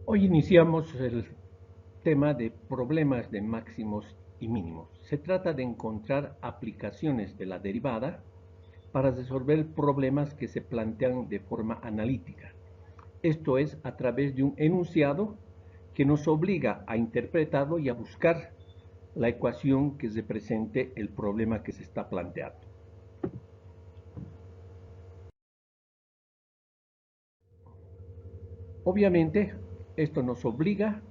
Hoy iniciamos el tema de problemas de máximos y mínimos. Se trata de encontrar aplicaciones de la derivada para resolver problemas que se plantean de forma analítica. Esto es a través de un enunciado que nos obliga a interpretarlo y a buscar la ecuación que represente el problema que se está planteando. Obviamente, esto nos obliga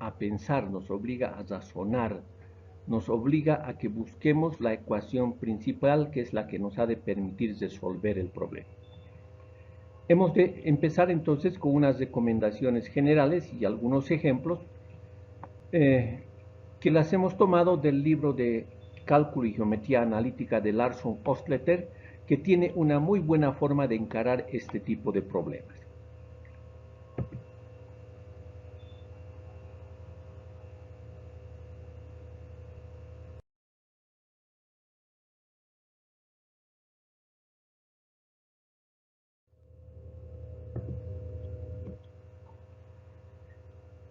a pensar, nos obliga a razonar, nos obliga a que busquemos la ecuación principal, que es la que nos ha de permitir resolver el problema. Hemos de empezar entonces con unas recomendaciones generales y algunos ejemplos eh, que las hemos tomado del libro de Cálculo y Geometría Analítica de Larson Ostleter, que tiene una muy buena forma de encarar este tipo de problemas.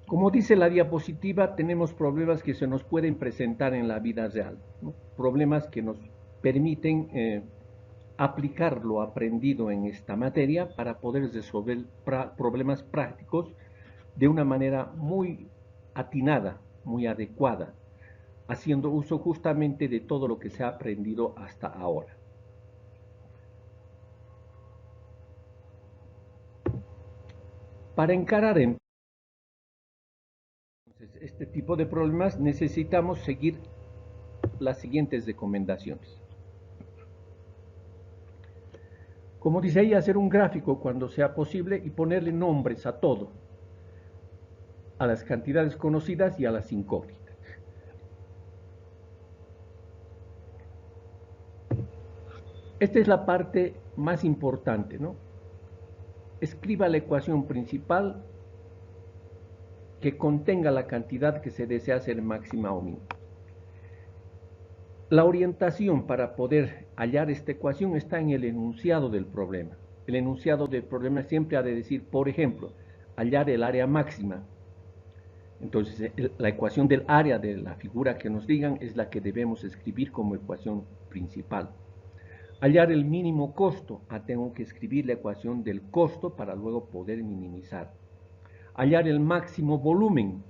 Como dice la diapositiva, tenemos problemas que se nos pueden presentar en la vida real, ¿no? Problemas que nos permiten aplicar lo aprendido en esta materia para poder resolver problemas prácticos de una manera muy atinada, muy adecuada, haciendo uso justamente de todo lo que se ha aprendido hasta ahora. Para encarar entonces este tipo de problemas necesitamos seguir las siguientes recomendaciones. Como dice ahí, hacer un gráfico cuando sea posible y ponerle nombres a todo, a las cantidades conocidas y a las incógnitas. Esta es la parte más importante, ¿no? Escriba la ecuación principal que contenga la cantidad que se desea hacer máxima o mínima. La orientación para poder hallar esta ecuación está en el enunciado del problema. El enunciado del problema siempre ha de decir, por ejemplo, hallar el área máxima. Entonces, la ecuación del área de la figura que nos digan es la que debemos escribir como ecuación principal. Hallar el mínimo costo. Tengo que escribir la ecuación del costo para luego poder minimizar. Hallar el máximo volumen.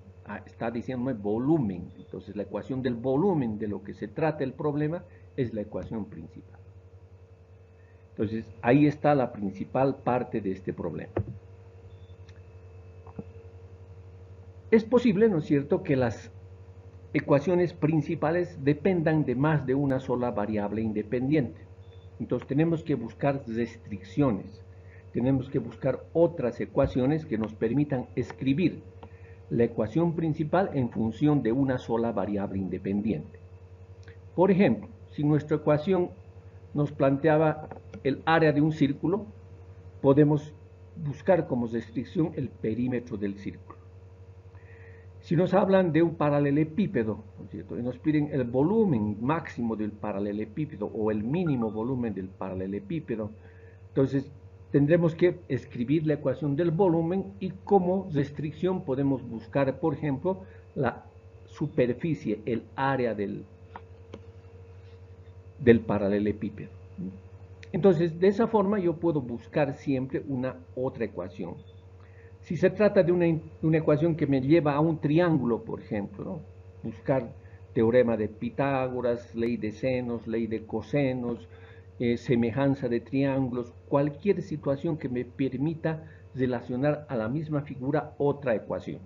Está diciéndome volumen. Entonces, la ecuación del volumen de lo que se trata el problema es la ecuación principal. Entonces, ahí está la principal parte de este problema. Es posible, ¿no es cierto?, que las ecuaciones principales dependan de más de una sola variable independiente. Entonces tenemos que buscar restricciones, tenemos que buscar otras ecuaciones que nos permitan escribir la ecuación principal en función de una sola variable independiente. Por ejemplo, si nuestra ecuación nos planteaba el área de un círculo, podemos buscar como restricción el perímetro del círculo. Si nos hablan de un paralelepípedo, ¿no es cierto?, y nos piden el volumen máximo del paralelepípedo o el mínimo volumen del paralelepípedo, entonces tendremos que escribir la ecuación del volumen y como restricción podemos buscar, por ejemplo, la superficie, el área del paralelepípedo. Entonces, de esa forma yo puedo buscar siempre una otra ecuación. Si se trata de una ecuación que me lleva a un triángulo, por ejemplo, ¿no?, buscar teorema de Pitágoras, ley de senos, ley de cosenos, semejanza de triángulos, cualquier situación que me permita relacionar a la misma figura otra ecuación.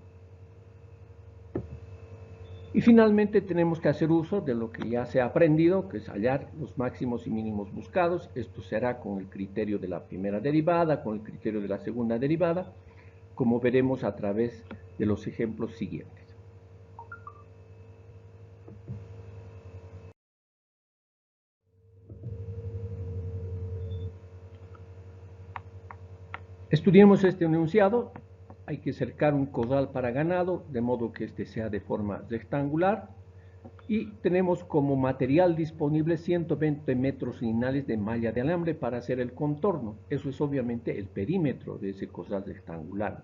Y finalmente tenemos que hacer uso de lo que ya se ha aprendido, que es hallar los máximos y mínimos buscados. Esto será con el criterio de la primera derivada, con el criterio de la segunda derivada, como veremos a través de los ejemplos siguientes. Estudiemos este enunciado. Hay que cercar un corral para ganado, de modo que este sea de forma rectangular. Y tenemos como material disponible 120 metros lineales de malla de alambre para hacer el contorno. Eso es obviamente el perímetro de ese corral rectangular.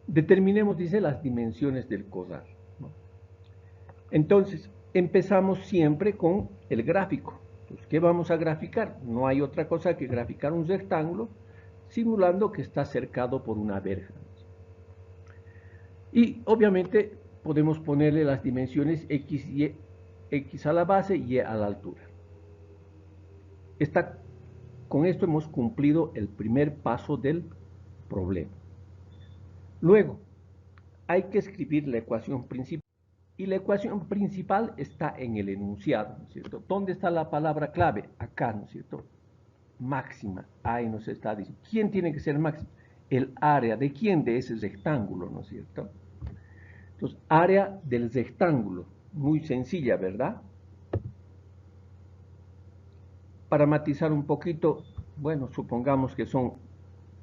Determinemos, dice, las dimensiones del cosal, ¿no? Entonces, empezamos siempre con el gráfico. Entonces, ¿qué vamos a graficar? No hay otra cosa que graficar un rectángulo simulando que está cercado por una verja. Y obviamente podemos ponerle las dimensiones x, y, x a la base y a la altura. Con esto hemos cumplido el primer paso del problema. Luego, hay que escribir la ecuación principal. Y la ecuación principal está en el enunciado, ¿no es cierto? ¿Dónde está la palabra clave? Acá, ¿no es cierto? Máxima. Ahí nos está diciendo. ¿Quién tiene que ser máxima? El área. ¿De quién? De ese rectángulo, ¿no es cierto? Entonces, área del rectángulo. Muy sencilla, ¿verdad? Para matizar un poquito, bueno, supongamos que son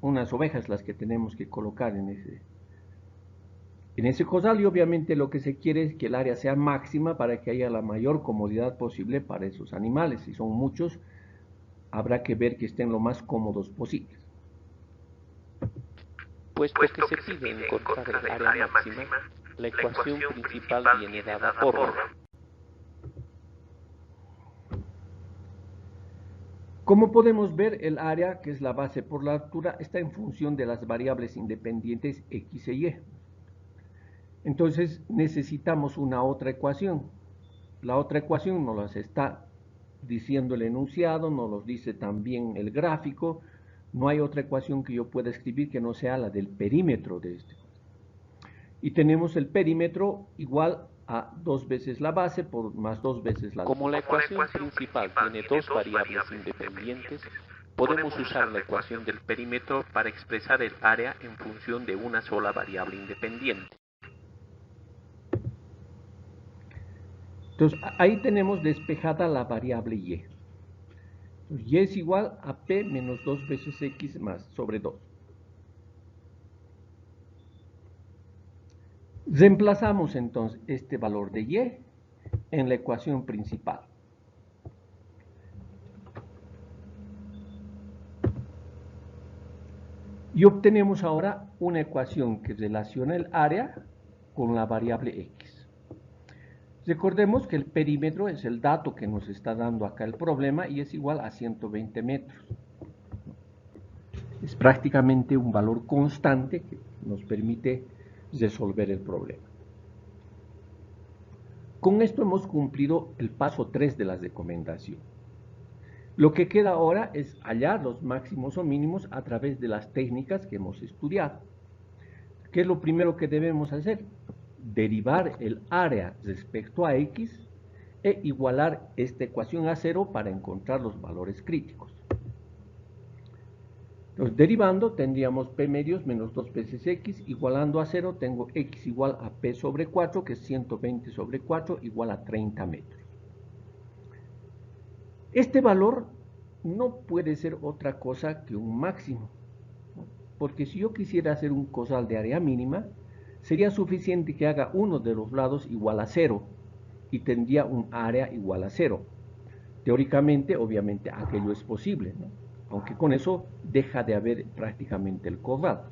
unas ovejas las que tenemos que colocar en ese cosal, y obviamente lo que se quiere es que el área sea máxima para que haya la mayor comodidad posible para esos animales. Si son muchos, habrá que ver que estén lo más cómodos posibles. Puesto que se pide encontrar el área máxima, la ecuación principal viene dada por... Como podemos ver, el área, que es la base por la altura, está en función de las variables independientes x e y. Entonces necesitamos una otra ecuación. La otra ecuación nos las está diciendo el enunciado, nos los dice también el gráfico. No hay otra ecuación que yo pueda escribir que no sea la del perímetro de este. Y tenemos el perímetro igual a 2 veces la base por más 2 veces la altura. Como la ecuación principal tiene dos variables independientes, podemos usar la ecuación del perímetro para expresar el área en función de una sola variable independiente. Entonces, ahí tenemos despejada la variable y. Entonces, y es igual a p menos 2 veces x más sobre 2. Reemplazamos entonces este valor de y en la ecuación principal. Y obtenemos ahora una ecuación que relaciona el área con la variable x. Recordemos que el perímetro es el dato que nos está dando acá el problema y es igual a 120 metros. Es prácticamente un valor constante que nos permite resolver el problema. Con esto hemos cumplido el paso 3 de la recomendación. Lo que queda ahora es hallar los máximos o mínimos a través de las técnicas que hemos estudiado. ¿Qué es lo primero que debemos hacer? Derivar el área respecto a x e igualar esta ecuación a 0 para encontrar los valores críticos. Entonces, derivando, tendríamos p medios menos 2 veces x, igualando a 0, tengo x igual a p sobre 4, que es 120 sobre 4, igual a 30 metros. Este valor no puede ser otra cosa que un máximo, ¿no? Porque si yo quisiera hacer un cosal de área mínima, sería suficiente que haga uno de los lados igual a 0 y tendría un área igual a 0. Teóricamente, obviamente, aquello es posible, ¿no? Aunque con eso deja de haber prácticamente el cosal.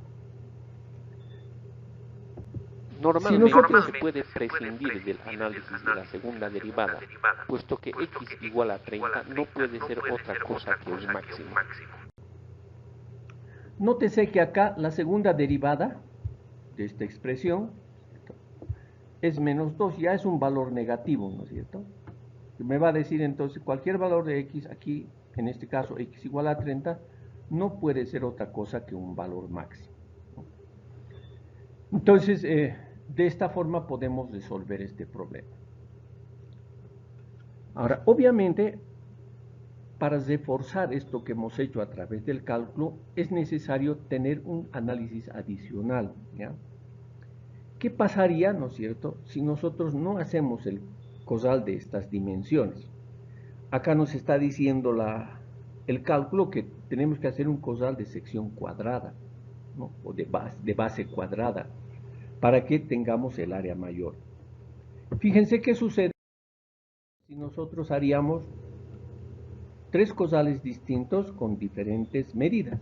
Normalmente se puede prescindir del análisis de la segunda derivada, puesto que x igual a 30 no puede ser otra cosa que un máximo. Nótese que acá la segunda derivada de esta expresión es menos 2, ya es un valor negativo, ¿no es cierto? Me va a decir entonces cualquier valor de x aquí, en este caso x igual a 30, no puede ser otra cosa que un valor máximo, ¿no? Entonces, de esta forma podemos resolver este problema. Ahora, obviamente, para reforzar esto que hemos hecho a través del cálculo, es necesario tener un análisis adicional, ¿ya? ¿Qué pasaría, no es cierto, si nosotros no hacemos el cosal de estas dimensiones? Acá nos está diciendo el cálculo que tenemos que hacer un cosal de sección cuadrada, ¿no? O de base cuadrada, para que tengamos el área mayor. Fíjense qué sucede si nosotros haríamos 3 cosales distintos con diferentes medidas.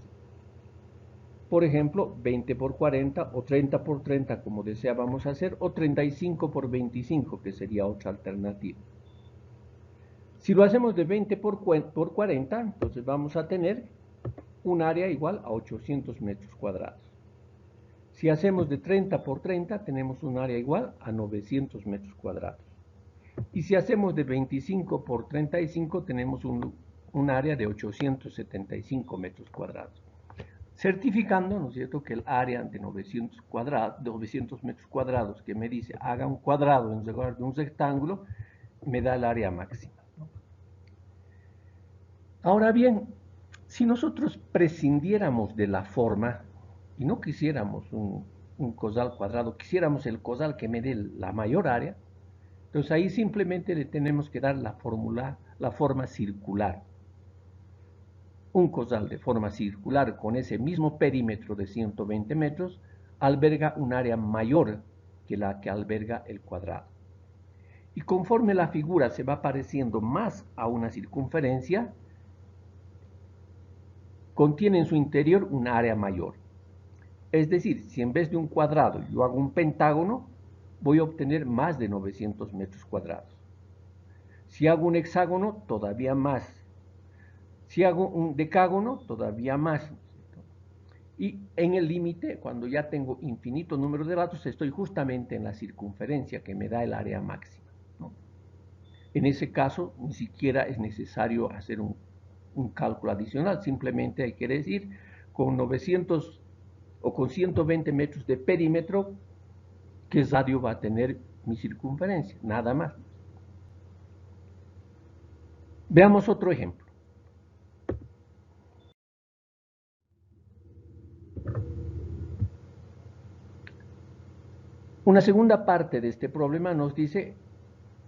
por ejemplo, 20 por 40 o 30 por 30 como deseábamos hacer, o 35 por 25, que sería otra alternativa. Si lo hacemos de 20 por 40, entonces vamos a tener un área igual a 800 metros cuadrados. Si hacemos de 30 por 30, tenemos un área igual a 900 metros cuadrados. Y si hacemos de 25 por 35, tenemos un área de 875 metros cuadrados. Certificando, ¿no es cierto?, que el área de 900 metros cuadrados que me dice haga un cuadrado en lugar de un rectángulo, me da el área máxima, ¿no? Ahora bien, si nosotros prescindiéramos de la forma y no quisiéramos un cosal cuadrado, quisiéramos el cosal que me dé la mayor área, entonces ahí simplemente le tenemos que dar la forma circular. Un cosal de forma circular con ese mismo perímetro de 120 metros alberga un área mayor que la que alberga el cuadrado. Y conforme la figura se va pareciendo más a una circunferencia, contiene en su interior un área mayor. Es decir, si en vez de un cuadrado yo hago un pentágono, voy a obtener más de 900 metros cuadrados. Si hago un hexágono, todavía más. Si hago un decágono, todavía más. Y en el límite, cuando ya tengo infinito número de datos, estoy justamente en la circunferencia que me da el área máxima, ¿no? En ese caso, ni siquiera es necesario hacer un cálculo adicional, simplemente hay que decir, con 900 o con 120 metros de perímetro, ¿qué radio va a tener mi circunferencia? Nada más. Veamos otro ejemplo. Una segunda parte de este problema nos dice,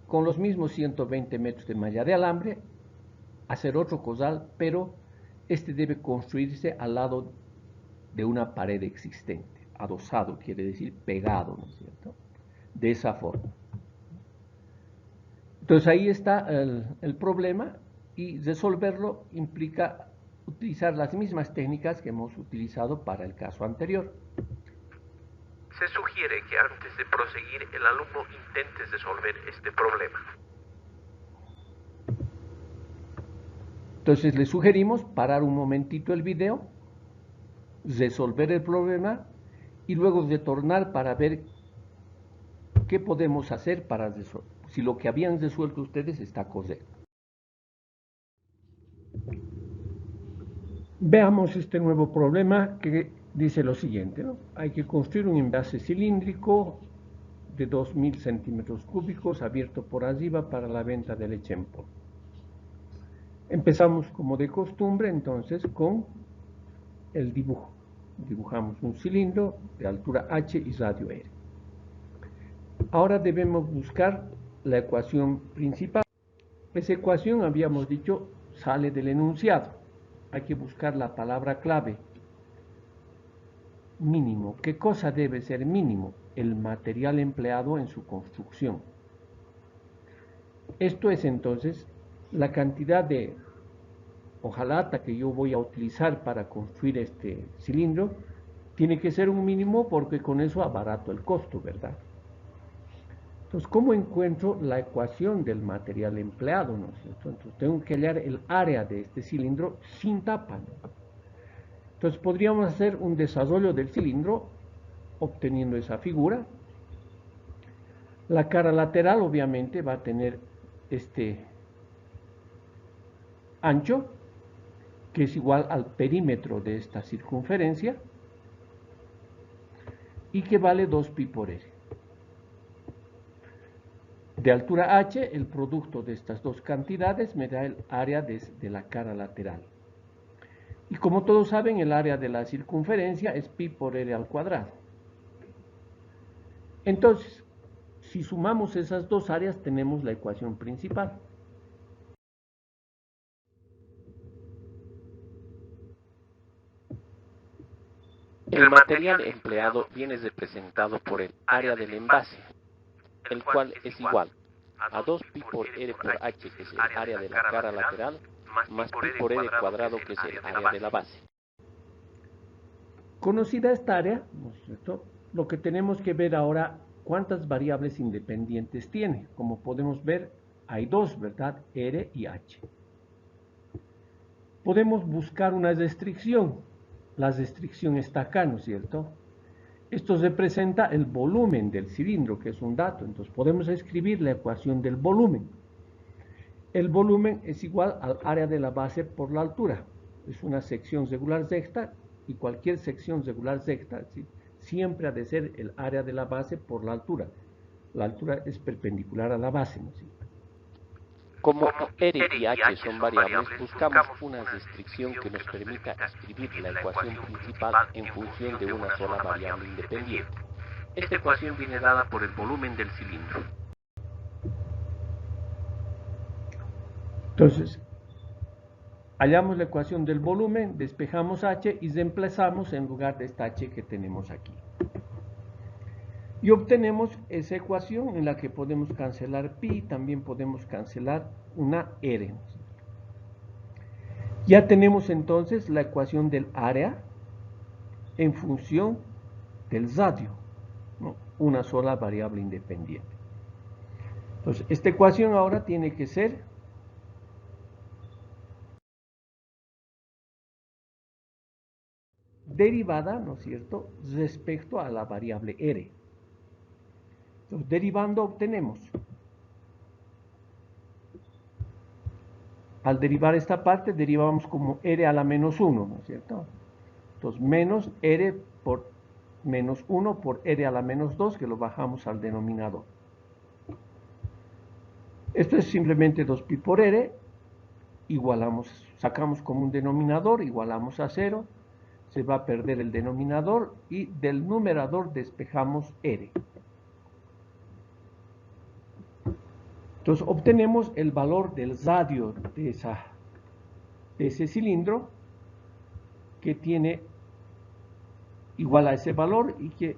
con los mismos 120 metros de malla de alambre, hacer otro cosal, pero este debe construirse al lado de una pared existente. Adosado quiere decir pegado, ¿no es cierto? De esa forma. Entonces ahí está el problema, y resolverlo implica utilizar las mismas técnicas que hemos utilizado para el caso anterior. Se sugiere que antes de proseguir el alumno intente resolver este problema. Entonces le sugerimos parar un momentito el video, resolver el problema y luego retornar para ver qué podemos hacer para resolver, si lo que habían resuelto ustedes está correcto. Veamos este nuevo problema que dice lo siguiente, ¿no? Hay que construir un envase cilíndrico de 2000 centímetros cúbicos abierto por arriba para la venta de leche en polvo. Empezamos como de costumbre entonces con el dibujo. Dibujamos un cilindro de altura h y radio r. Ahora debemos buscar la ecuación principal. Esa ecuación, habíamos dicho, sale del enunciado. Hay que buscar la palabra clave. Mínimo. ¿Qué cosa debe ser mínimo? El material empleado en su construcción. Esto es entonces la cantidad de hojalata que yo voy a utilizar para construir este cilindro. Tiene que ser un mínimo porque con eso abarato el costo, ¿verdad? Entonces, ¿cómo encuentro la ecuación del material empleado, ¿no es cierto? Entonces, tengo que hallar el área de este cilindro sin tapa, ¿no? Entonces, podríamos hacer un desarrollo del cilindro obteniendo esa figura. La cara lateral, obviamente, va a tener este ancho, que es igual al perímetro de esta circunferencia, y que vale 2pi por r. De altura h, el producto de estas dos cantidades me da el área de la cara lateral. Y como todos saben, el área de la circunferencia es pi por r al cuadrado. Entonces, si sumamos esas dos áreas, tenemos la ecuación principal. El material empleado viene representado por el área del envase, el cual es igual a 2pi por r por h, que es el área de la cara lateral, más pi por r cuadrado, que es el área de la base. Conocida esta área, ¿no es cierto? Lo que tenemos que ver ahora, cuántas variables independientes tiene. Como podemos ver, hay dos, ¿verdad? R y H. Podemos buscar una restricción. La restricción está acá, ¿no es cierto? Esto representa el volumen del cilindro, que es un dato. Entonces podemos escribir la ecuación del volumen. El volumen es igual al área de la base por la altura. Es una sección regular recta y cualquier sección regular recta, ¿sí?, siempre ha de ser el área de la base por la altura. La altura es perpendicular a la base, ¿no? ¿Sí? Como R y H son variables, buscamos una restricción que nos permita escribir la ecuación principal en función de una sola variable independiente. Esta ecuación viene dada por el volumen del cilindro. Entonces, hallamos la ecuación del volumen, despejamos H y reemplazamos en lugar de esta H que tenemos aquí. Y obtenemos esa ecuación en la que podemos cancelar pi, también podemos cancelar una R. Ya tenemos entonces la ecuación del área en función del radio, ¿no? Una sola variable independiente. Entonces, esta ecuación ahora tiene que ser derivada, ¿no es cierto?, respecto a la variable R. Entonces, derivando obtenemos, al derivar esta parte, derivamos como R a la menos 1, ¿no es cierto? Entonces, menos R por menos 1 por R a la menos 2, que lo bajamos al denominador. Esto es simplemente 2pi por R, igualamos, sacamos como un denominador, igualamos a 0, se va a perder el denominador y del numerador despejamos R. Entonces obtenemos el valor del radio de ese cilindro, que tiene igual a ese valor y que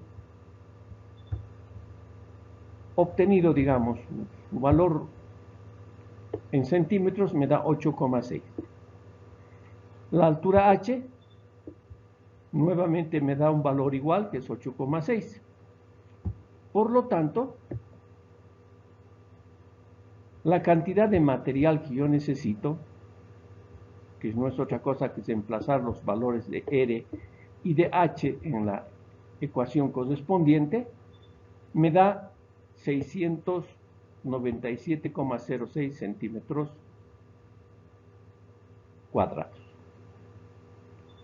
obtenido, digamos, su valor en centímetros me da 8,6. La altura H nuevamente me da un valor igual, que es 8,6. Por lo tanto, la cantidad de material que yo necesito, que no es otra cosa que reemplazar los valores de R y de H en la ecuación correspondiente, me da 697,06 centímetros cuadrados.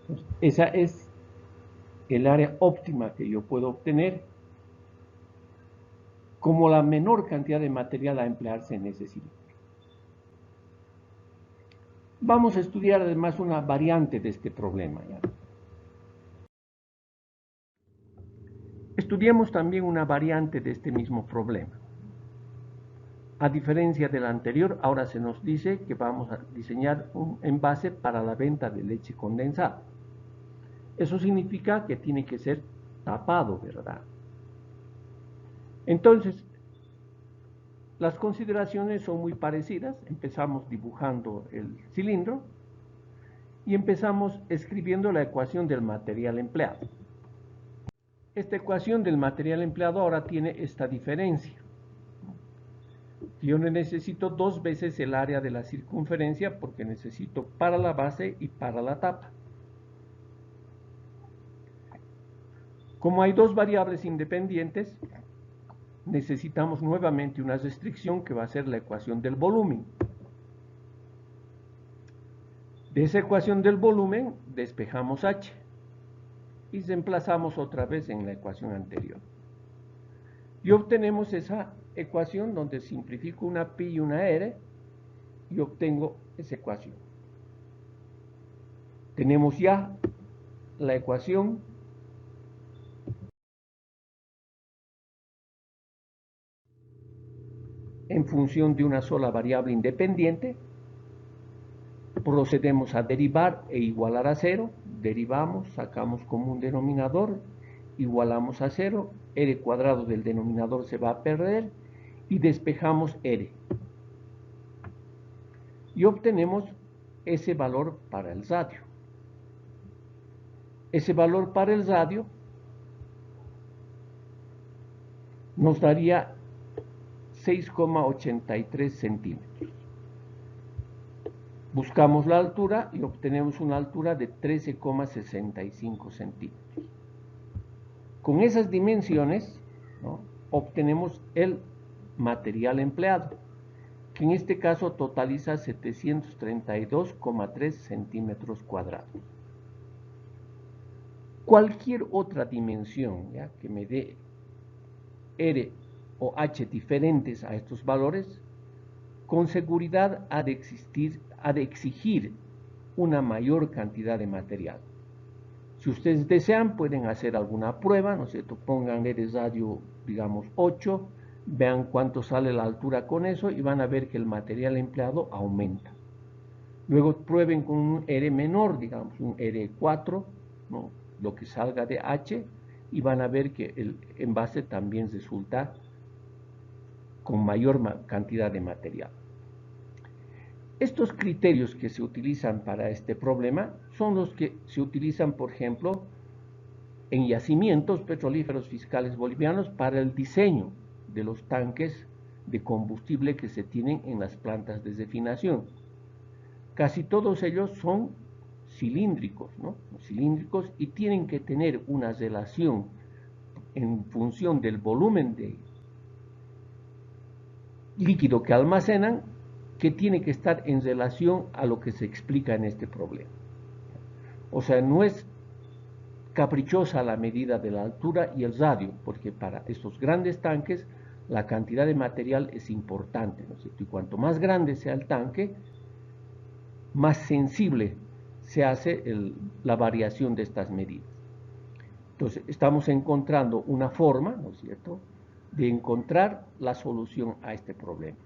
Entonces, esa es el área óptima que yo puedo obtener como la menor cantidad de material a emplearse en ese cilindro. Vamos a estudiar además una variante de este problema, ¿ya? Estudiemos también una variante de este mismo problema. A diferencia del anterior, ahora se nos dice que vamos a diseñar un envase para la venta de leche condensada. Eso significa que tiene que ser tapado, ¿verdad? Entonces, las consideraciones son muy parecidas. Empezamos dibujando el cilindro y empezamos escribiendo la ecuación del material empleado. Esta ecuación del material empleado ahora tiene esta diferencia. Yo necesito 2 veces el área de la circunferencia porque necesito para la base y para la tapa. Como hay 2 variables independientes, necesitamos nuevamente una restricción que va a ser la ecuación del volumen. De esa ecuación del volumen despejamos H y reemplazamos otra vez en la ecuación anterior. Y obtenemos esa ecuación donde simplifico una pi y una r y obtengo esa ecuación. Tenemos ya la ecuación en función de una sola variable independiente. Procedemos a derivar e igualar a 0. Derivamos, sacamos como un denominador, igualamos a 0, r cuadrado del denominador se va a perder y despejamos r. Y obtenemos ese valor para el radio. Ese valor para el radio nos daría 6,83 centímetros. Buscamos la altura y obtenemos una altura de 13,65 centímetros. Con esas dimensiones, ¿no?, obtenemos el material empleado, que en este caso totaliza 732,3 centímetros cuadrados. Cualquier otra dimensión, ¿ya?, que me dé R o H diferentes a estos valores, con seguridad ha de exigir una mayor cantidad de material. Si ustedes desean, pueden hacer alguna prueba, ¿no es cierto? Pongan R radio, digamos, 8, vean cuánto sale la altura con eso y van a ver que el material empleado aumenta. Luego prueben con un R menor, digamos, un R4, ¿no?, lo que salga de H, y van a ver que el envase también resulta con mayor cantidad de material. Estos criterios que se utilizan para este problema son los que se utilizan, por ejemplo, en yacimientos petrolíferos fiscales bolivianos para el diseño de los tanques de combustible que se tienen en las plantas de refinación. Casi todos ellos son cilíndricos, ¿no?, cilíndricos, y tienen que tener una relación en función del volumen de líquido que almacenan, que tiene que estar en relación a lo que se explica en este problema. O sea, no es caprichosa la medida de la altura y el radio, porque para estos grandes tanques la cantidad de material es importante, ¿no es cierto? Y cuanto más grande sea el tanque, más sensible se hace la variación de estas medidas. Entonces, estamos encontrando una forma, ¿no es cierto?, de encontrar la solución a este problema.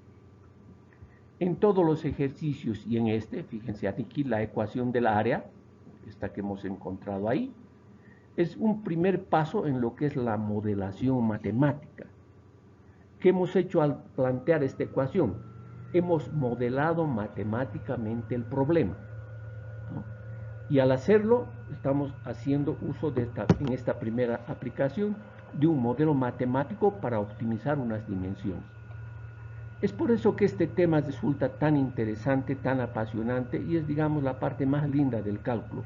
En todos los ejercicios y en este, fíjense aquí la ecuación del área, esta que hemos encontrado ahí, es un primer paso en lo que es la modelación matemática. ¿Qué hemos hecho al plantear esta ecuación? Hemos modelado matemáticamente el problema, ¿no? Y al hacerlo, estamos haciendo uso en esta primera aplicación de un modelo matemático para optimizar unas dimensiones. Es por eso que este tema resulta tan interesante, tan apasionante, y es, digamos, la parte más linda del cálculo,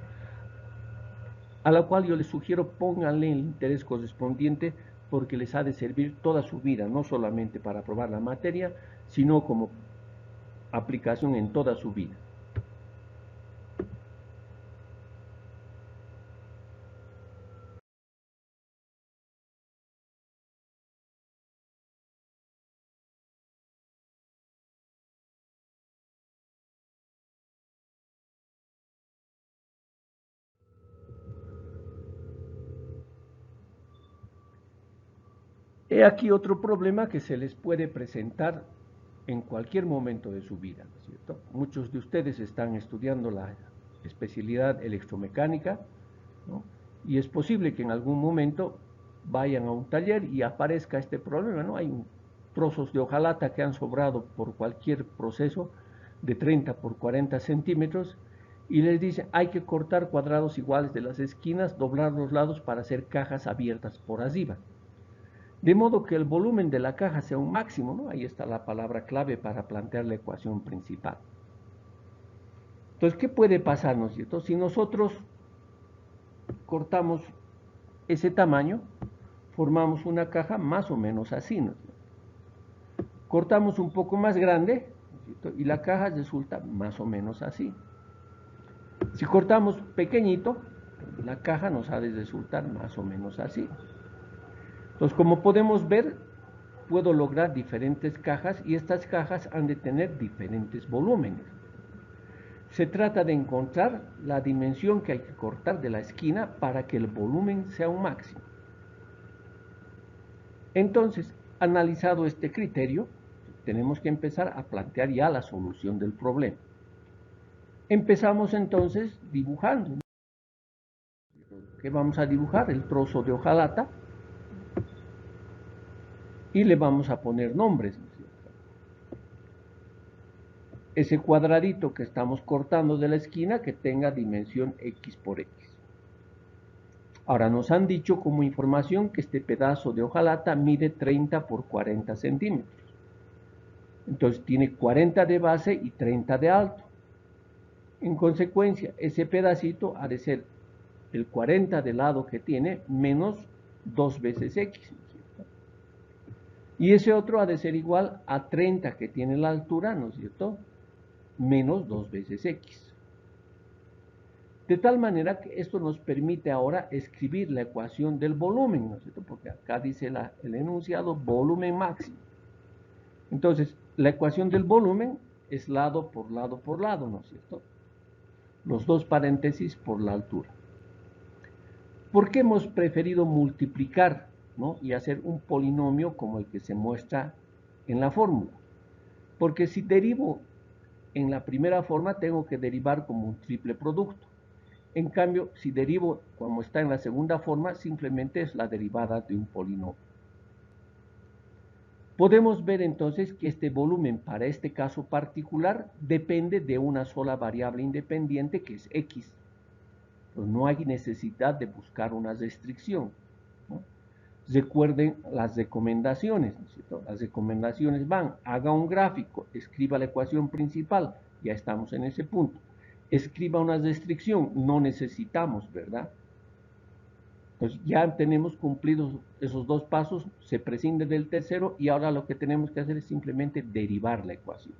a la cual yo les sugiero pónganle el interés correspondiente, porque les ha de servir toda su vida, no solamente para aprobar la materia, sino como aplicación en toda su vida. He aquí otro problema que se les puede presentar en cualquier momento de su vida, ¿no es cierto? Muchos de ustedes están estudiando la especialidad electromecánica, ¿no?, y es posible que en algún momento vayan a un taller y aparezca este problema, ¿no? Hay trozos de hojalata que han sobrado por cualquier proceso de 30 por 40 centímetros y les dicen hay que cortar cuadrados iguales de las esquinas, doblar los lados para hacer cajas abiertas por arriba, de modo que el volumen de la caja sea un máximo, ¿no? Ahí está la palabra clave para plantear la ecuación principal. Entonces, ¿qué puede pasar, no es cierto? Si nosotros cortamos ese tamaño, formamos una caja más o menos así, ¿no? Cortamos un poco más grande, ¿no es cierto?, y la caja resulta más o menos así. Si cortamos pequeñito, la caja nos ha de resultar más o menos así. Entonces, como podemos ver, puedo lograr diferentes cajas y estas cajas han de tener diferentes volúmenes. Se trata de encontrar la dimensión que hay que cortar de la esquina para que el volumen sea un máximo. Entonces, analizado este criterio, tenemos que empezar a plantear ya la solución del problema. Empezamos entonces dibujando. ¿Qué vamos a dibujar? El trozo de hojalata. Y le vamos a poner nombres, ¿no es cierto? Ese cuadradito que estamos cortando de la esquina que tenga dimensión X por X. Ahora nos han dicho como información que este pedazo de hojalata mide 30 por 40 centímetros. Entonces tiene 40 de base y 30 de alto. En consecuencia, ese pedacito ha de ser el 40 del lado que tiene menos 2 veces x. Y ese otro ha de ser igual a 30 que tiene la altura, ¿no es cierto? Menos 2 veces x. De tal manera que esto nos permite ahora escribir la ecuación del volumen, ¿no es cierto? Porque acá dice el enunciado volumen máximo. Entonces, la ecuación del volumen es lado por lado por lado, ¿no es cierto? Los dos paréntesis por la altura. ¿Por qué hemos preferido multiplicar, ¿no? y hacer un polinomio como el que se muestra en la fórmula? Porque si derivo en la primera forma, tengo que derivar como un triple producto. En cambio, si derivo como está en la segunda forma, simplemente es la derivada de un polinomio. Podemos ver entonces que este volumen para este caso particular depende de una sola variable independiente que es x. Pues no hay necesidad de buscar una restricción, ¿no? Recuerden las recomendaciones, ¿no es cierto? Las recomendaciones van, haga un gráfico, escriba la ecuación principal, ya estamos en ese punto. Escriba una restricción, no necesitamos, ¿verdad? Entonces ya tenemos cumplidos esos dos pasos, se prescinde del tercero y ahora lo que tenemos que hacer es simplemente derivar la ecuación.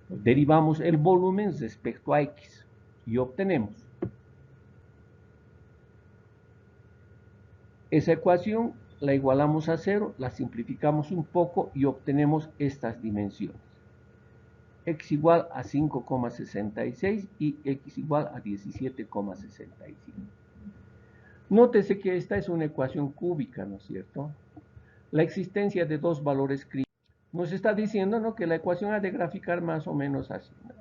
Derivamos el volumen respecto a x y obtenemos esa ecuación, la igualamos a 0, la simplificamos un poco y obtenemos estas dimensiones. X igual a 5,66 y x igual a 17,65. Nótese que esta es una ecuación cúbica, ¿no es cierto? La existencia de dos valores críticos nos está diciendo, ¿no?, que la ecuación ha de graficar más o menos así, ¿no?,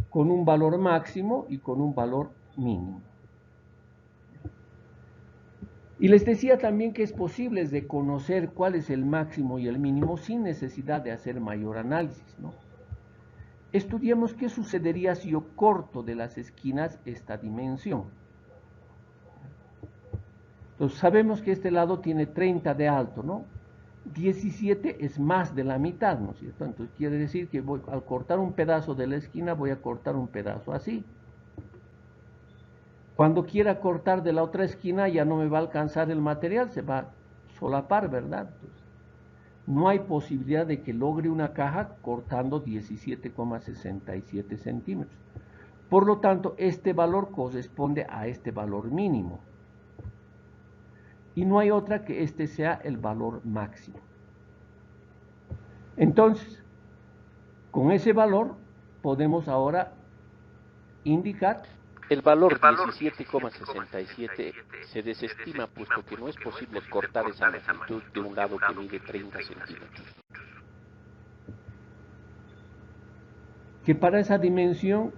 con un valor máximo y con un valor mínimo. Y les decía también que es posible reconocer cuál es el máximo y el mínimo sin necesidad de hacer mayor análisis, ¿no? Estudiemos qué sucedería si yo corto de las esquinas esta dimensión. Entonces sabemos que este lado tiene 30 de alto, ¿no? 17 es más de la mitad, ¿no es cierto? Entonces quiere decir que al cortar un pedazo de la esquina voy a cortar un pedazo así. Cuando quiera cortar de la otra esquina ya no me va a alcanzar el material, se va a solapar, ¿verdad? Entonces, no hay posibilidad de que logre una caja cortando 17,67 centímetros. Por lo tanto, este valor corresponde a este valor mínimo. Y no hay otra que este sea el valor máximo. Entonces, con ese valor podemos ahora indicar el valor 17,67 se desestima puesto que no es posible cortar esa longitud de un lado que mide 30 centímetros. Que para esa dimensión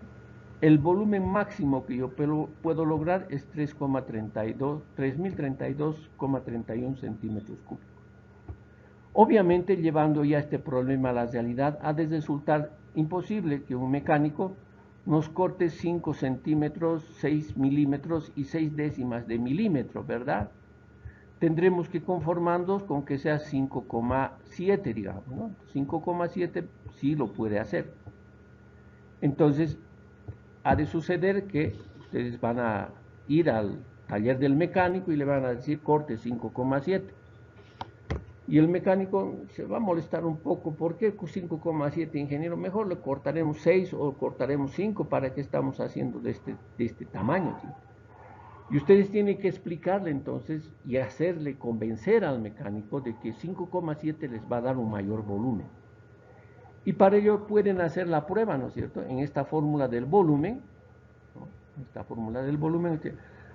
el volumen máximo que yo puedo lograr es 3032,31 centímetros cúbicos. Obviamente, llevando ya este problema a la realidad, ha de resultar imposible que un mecánico nos corte 5 centímetros, 6 milímetros y 6 décimas de milímetro, ¿verdad? Tendremos que conformarnos con que sea 5,7, digamos, ¿no? 5,7 sí lo puede hacer. Entonces, ha de suceder que ustedes van a ir al taller del mecánico y le van a decir corte 5,7. Y el mecánico se va a molestar un poco. ¿Por qué 5,7, ingeniero? Mejor le cortaremos 6 o cortaremos 5. ¿Para qué estamos haciendo de este tamaño, ¿sí? Y ustedes tienen que explicarle entonces y hacerle convencer al mecánico de que 5,7 les va a dar un mayor volumen. Y para ello pueden hacer la prueba, ¿no es cierto? En esta fórmula del volumen, ¿no? Esta fórmula del volumen.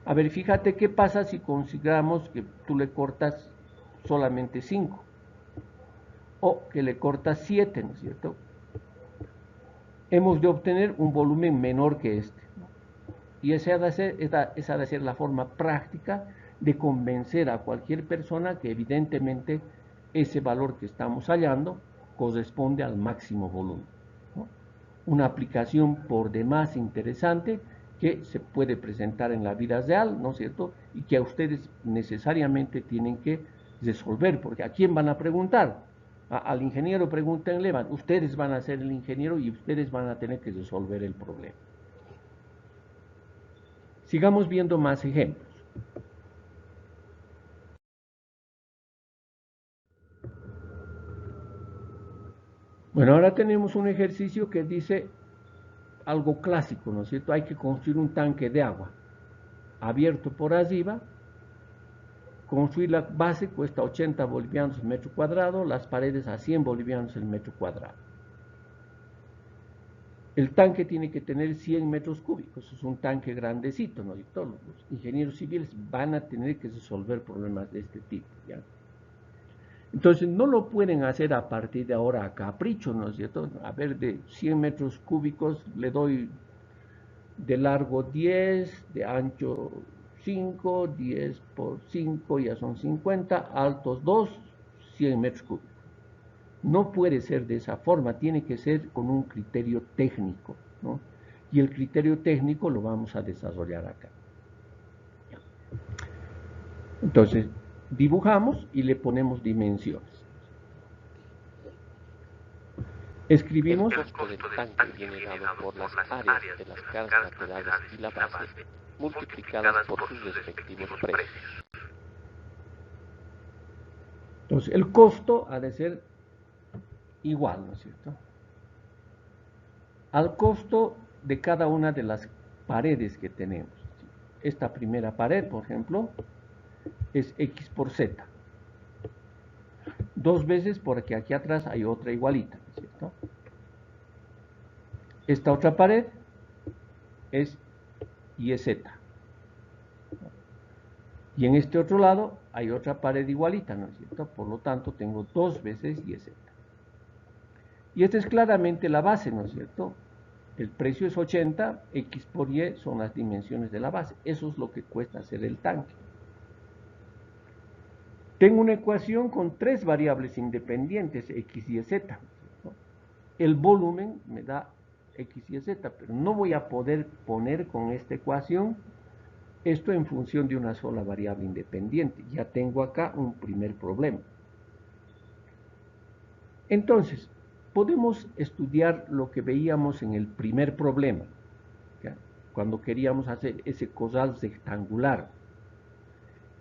A ver, fíjate qué pasa si consideramos que tú le cortas solamente 5 o que le cortas 7, ¿no es cierto? Hemos de obtener un volumen menor que este, ¿no? Y esa ha de ser la forma práctica de convencer a cualquier persona que evidentemente ese valor que estamos hallando corresponde al máximo volumen, ¿no? Una aplicación por demás interesante que se puede presentar en la vida real, ¿no es cierto? Y que a ustedes necesariamente tienen que resolver, porque ¿a quién van a preguntar? Al ingeniero pregúntenle, ustedes van a ser el ingeniero y ustedes van a tener que resolver el problema. Sigamos viendo más ejemplos. Bueno, ahora tenemos un ejercicio que dice algo clásico, ¿no es cierto? Hay que construir un tanque de agua abierto por arriba. Construir la base cuesta 80 bolivianos el metro cuadrado, las paredes a 100 bolivianos el metro cuadrado. El tanque tiene que tener 100 metros cúbicos, es un tanque grandecito, ¿no? Y todos los ingenieros civiles van a tener que resolver problemas de este tipo, ¿ya? Entonces no lo pueden hacer a partir de ahora a capricho, ¿no es cierto? A ver, de 100 metros cúbicos le doy de largo 10, de ancho 5, 10 por 5 ya son 50, altos 2, 100 metros cúbicos. No puede ser de esa forma, tiene que ser con un criterio técnico, ¿no? Y el criterio técnico lo vamos a desarrollar acá. Entonces, dibujamos y le ponemos dimensiones. Escribimos. El costo del tanque viene dado por las áreas de las caras laterales y la base, multiplicadas por sus respectivos precios. Entonces, el costo ha de ser igual, ¿no es cierto?, al costo de cada una de las paredes que tenemos. Esta primera pared, por ejemplo, es X por Z. Dos veces porque aquí atrás hay otra igualita, ¿no es cierto? Esta otra pared es YZ. Y en este otro lado hay otra pared igualita, ¿no es cierto? Por lo tanto, tengo dos veces YZ. Y esta es claramente la base, ¿no es cierto? El precio es 80, X por Y son las dimensiones de la base. Eso es lo que cuesta hacer el tanque. Tengo una ecuación con tres variables independientes, X y Z. ¿No? El volumen me da X y Z, pero no voy a poder poner con esta ecuación esto en función de una sola variable independiente. Ya tengo acá un primer problema. Entonces, podemos estudiar lo que veíamos en el primer problema, ¿ya?, cuando queríamos hacer ese corral rectangular.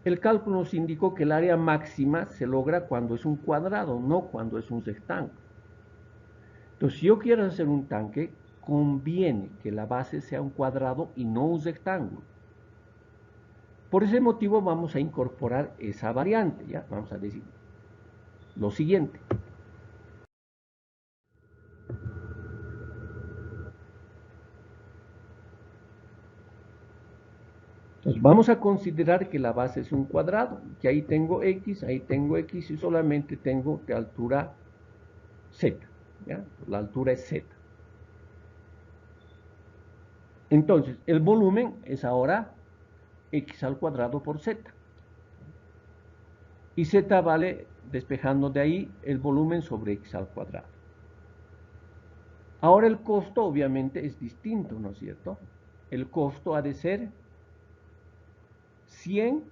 El cálculo nos indicó que el área máxima se logra cuando es un cuadrado, no cuando es un rectángulo. Entonces, si yo quiero hacer un tanque, conviene que la base sea un cuadrado y no un rectángulo. Por ese motivo vamos a incorporar esa variante, ¿ya? Vamos a decir lo siguiente. Entonces vamos a considerar que la base es un cuadrado, que ahí tengo X y solamente tengo de altura Z, ¿ya? La altura es Z. Entonces el volumen es ahora X al cuadrado por Z. Y Z vale, despejando de ahí, el volumen sobre X al cuadrado. Ahora el costo obviamente es distinto, ¿no es cierto? El costo ha de ser 100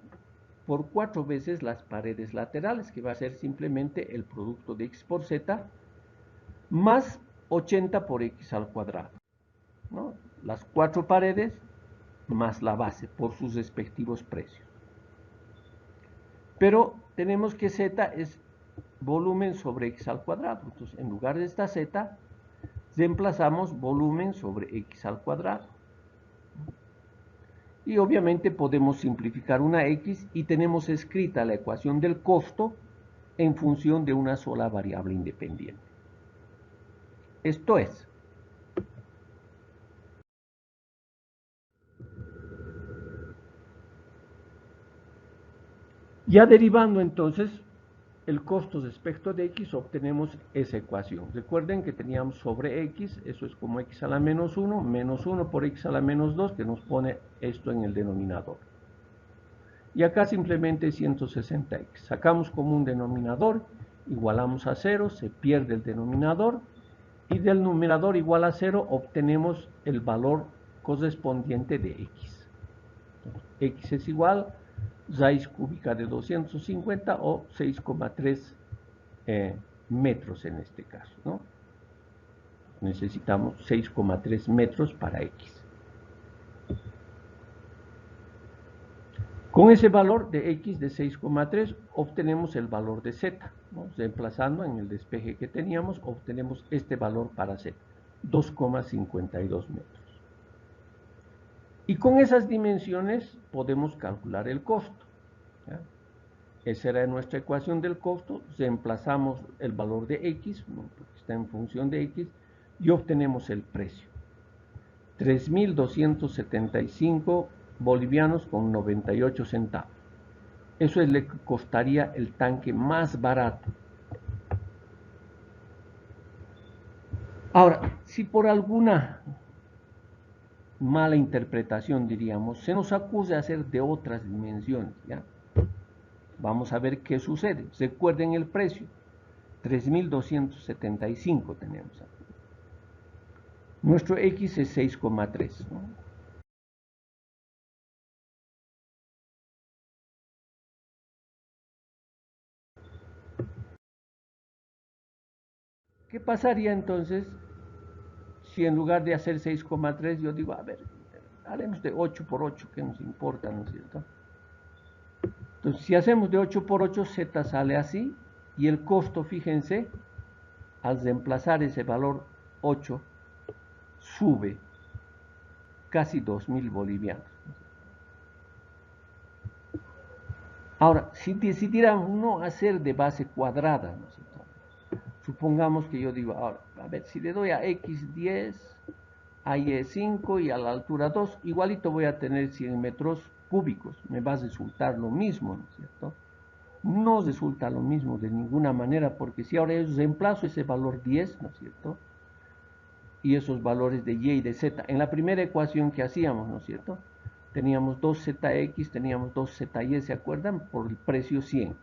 por 4 veces las paredes laterales, que va a ser simplemente el producto de X por Z, más 80 por X al cuadrado, ¿no? Las 4 paredes más la base por sus respectivos precios. Pero tenemos que Z es volumen sobre X al cuadrado. Entonces, en lugar de esta Z, reemplazamos volumen sobre X al cuadrado. Y obviamente podemos simplificar una X y tenemos escrita la ecuación del costo en función de una sola variable independiente. Esto es, ya derivando entonces el costo respecto de X, obtenemos esa ecuación. Recuerden que teníamos sobre X, eso es como X a la menos 1, menos 1 por X a la menos 2, que nos pone esto en el denominador. Y acá simplemente 160X. Sacamos como un denominador, igualamos a 0, se pierde el denominador, y del numerador igual a 0 obtenemos el valor correspondiente de x. X es igual raíz cúbica de 250 o 6,3 metros en este caso, ¿no? Necesitamos 6,3 metros para x. Con ese valor de x de 6,3 obtenemos el valor de z, ¿no? Reemplazando en el despeje que teníamos, obtenemos este valor para z, 2,52 metros. Y con esas dimensiones podemos calcular el costo, ¿ya? Esa era nuestra ecuación del costo, reemplazamos el valor de x, ¿no? Porque está en función de x, y obtenemos el precio. 3.275 bolivianos con 98 centavos. Eso es lo que costaría el tanque más barato. Ahora, si por alguna mala interpretación, diríamos, se nos acusa de hacer de otras dimensiones, ¿ya? Vamos a ver qué sucede. Recuerden el precio, 3.275 tenemos aquí. Nuestro X es 6,3, ¿no? ¿Qué pasaría entonces si en lugar de hacer 6,3 yo digo, a ver, haremos de 8 por 8, ¿qué nos importa, no es cierto? Entonces, si hacemos de 8 por 8, z sale así, y el costo, fíjense, al reemplazar ese valor 8, sube casi 2.000 bolivianos. Ahora, si decidiéramos no hacer de base cuadrada, ¿no es cierto? Supongamos que yo digo, ahora, a ver, si le doy a x 10, a y 5 y a la altura 2, igualito voy a tener 100 metros cúbicos, me va a resultar lo mismo, ¿no es cierto? No resulta lo mismo de ninguna manera, porque si ahora yo reemplazo ese valor 10, ¿no es cierto? Y esos valores de y de z, en la primera ecuación que hacíamos, ¿no es cierto? Teníamos 2zx, teníamos 2zy, ¿se acuerdan? Por el precio 100.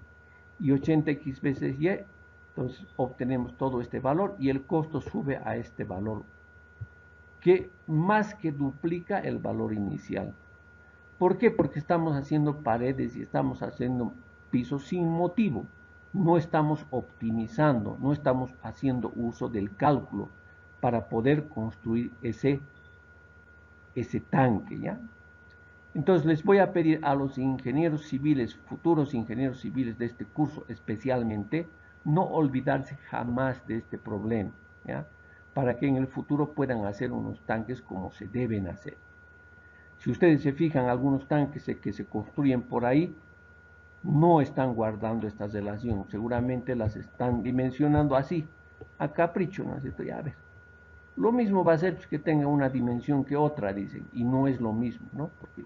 Y 80x veces y, entonces obtenemos todo este valor y el costo sube a este valor, que más que duplica el valor inicial. ¿Por qué? Porque estamos haciendo paredes y estamos haciendo pisos sin motivo. No estamos optimizando, no estamos haciendo uso del cálculo para poder construir ese tanque, ¿ya? Entonces les voy a pedir a los ingenieros civiles, futuros ingenieros civiles de este curso especialmente, no olvidarse jamás de este problema, ¿ya? Para que en el futuro puedan hacer unos tanques como se deben hacer. Si ustedes se fijan, algunos tanques que se construyen por ahí no están guardando esta relación, seguramente las están dimensionando así, a capricho, ¿no es cierto? Ya a ver. Lo mismo va a ser pues, que tenga una dimensión que otra, dicen, y no es lo mismo, ¿no? Porque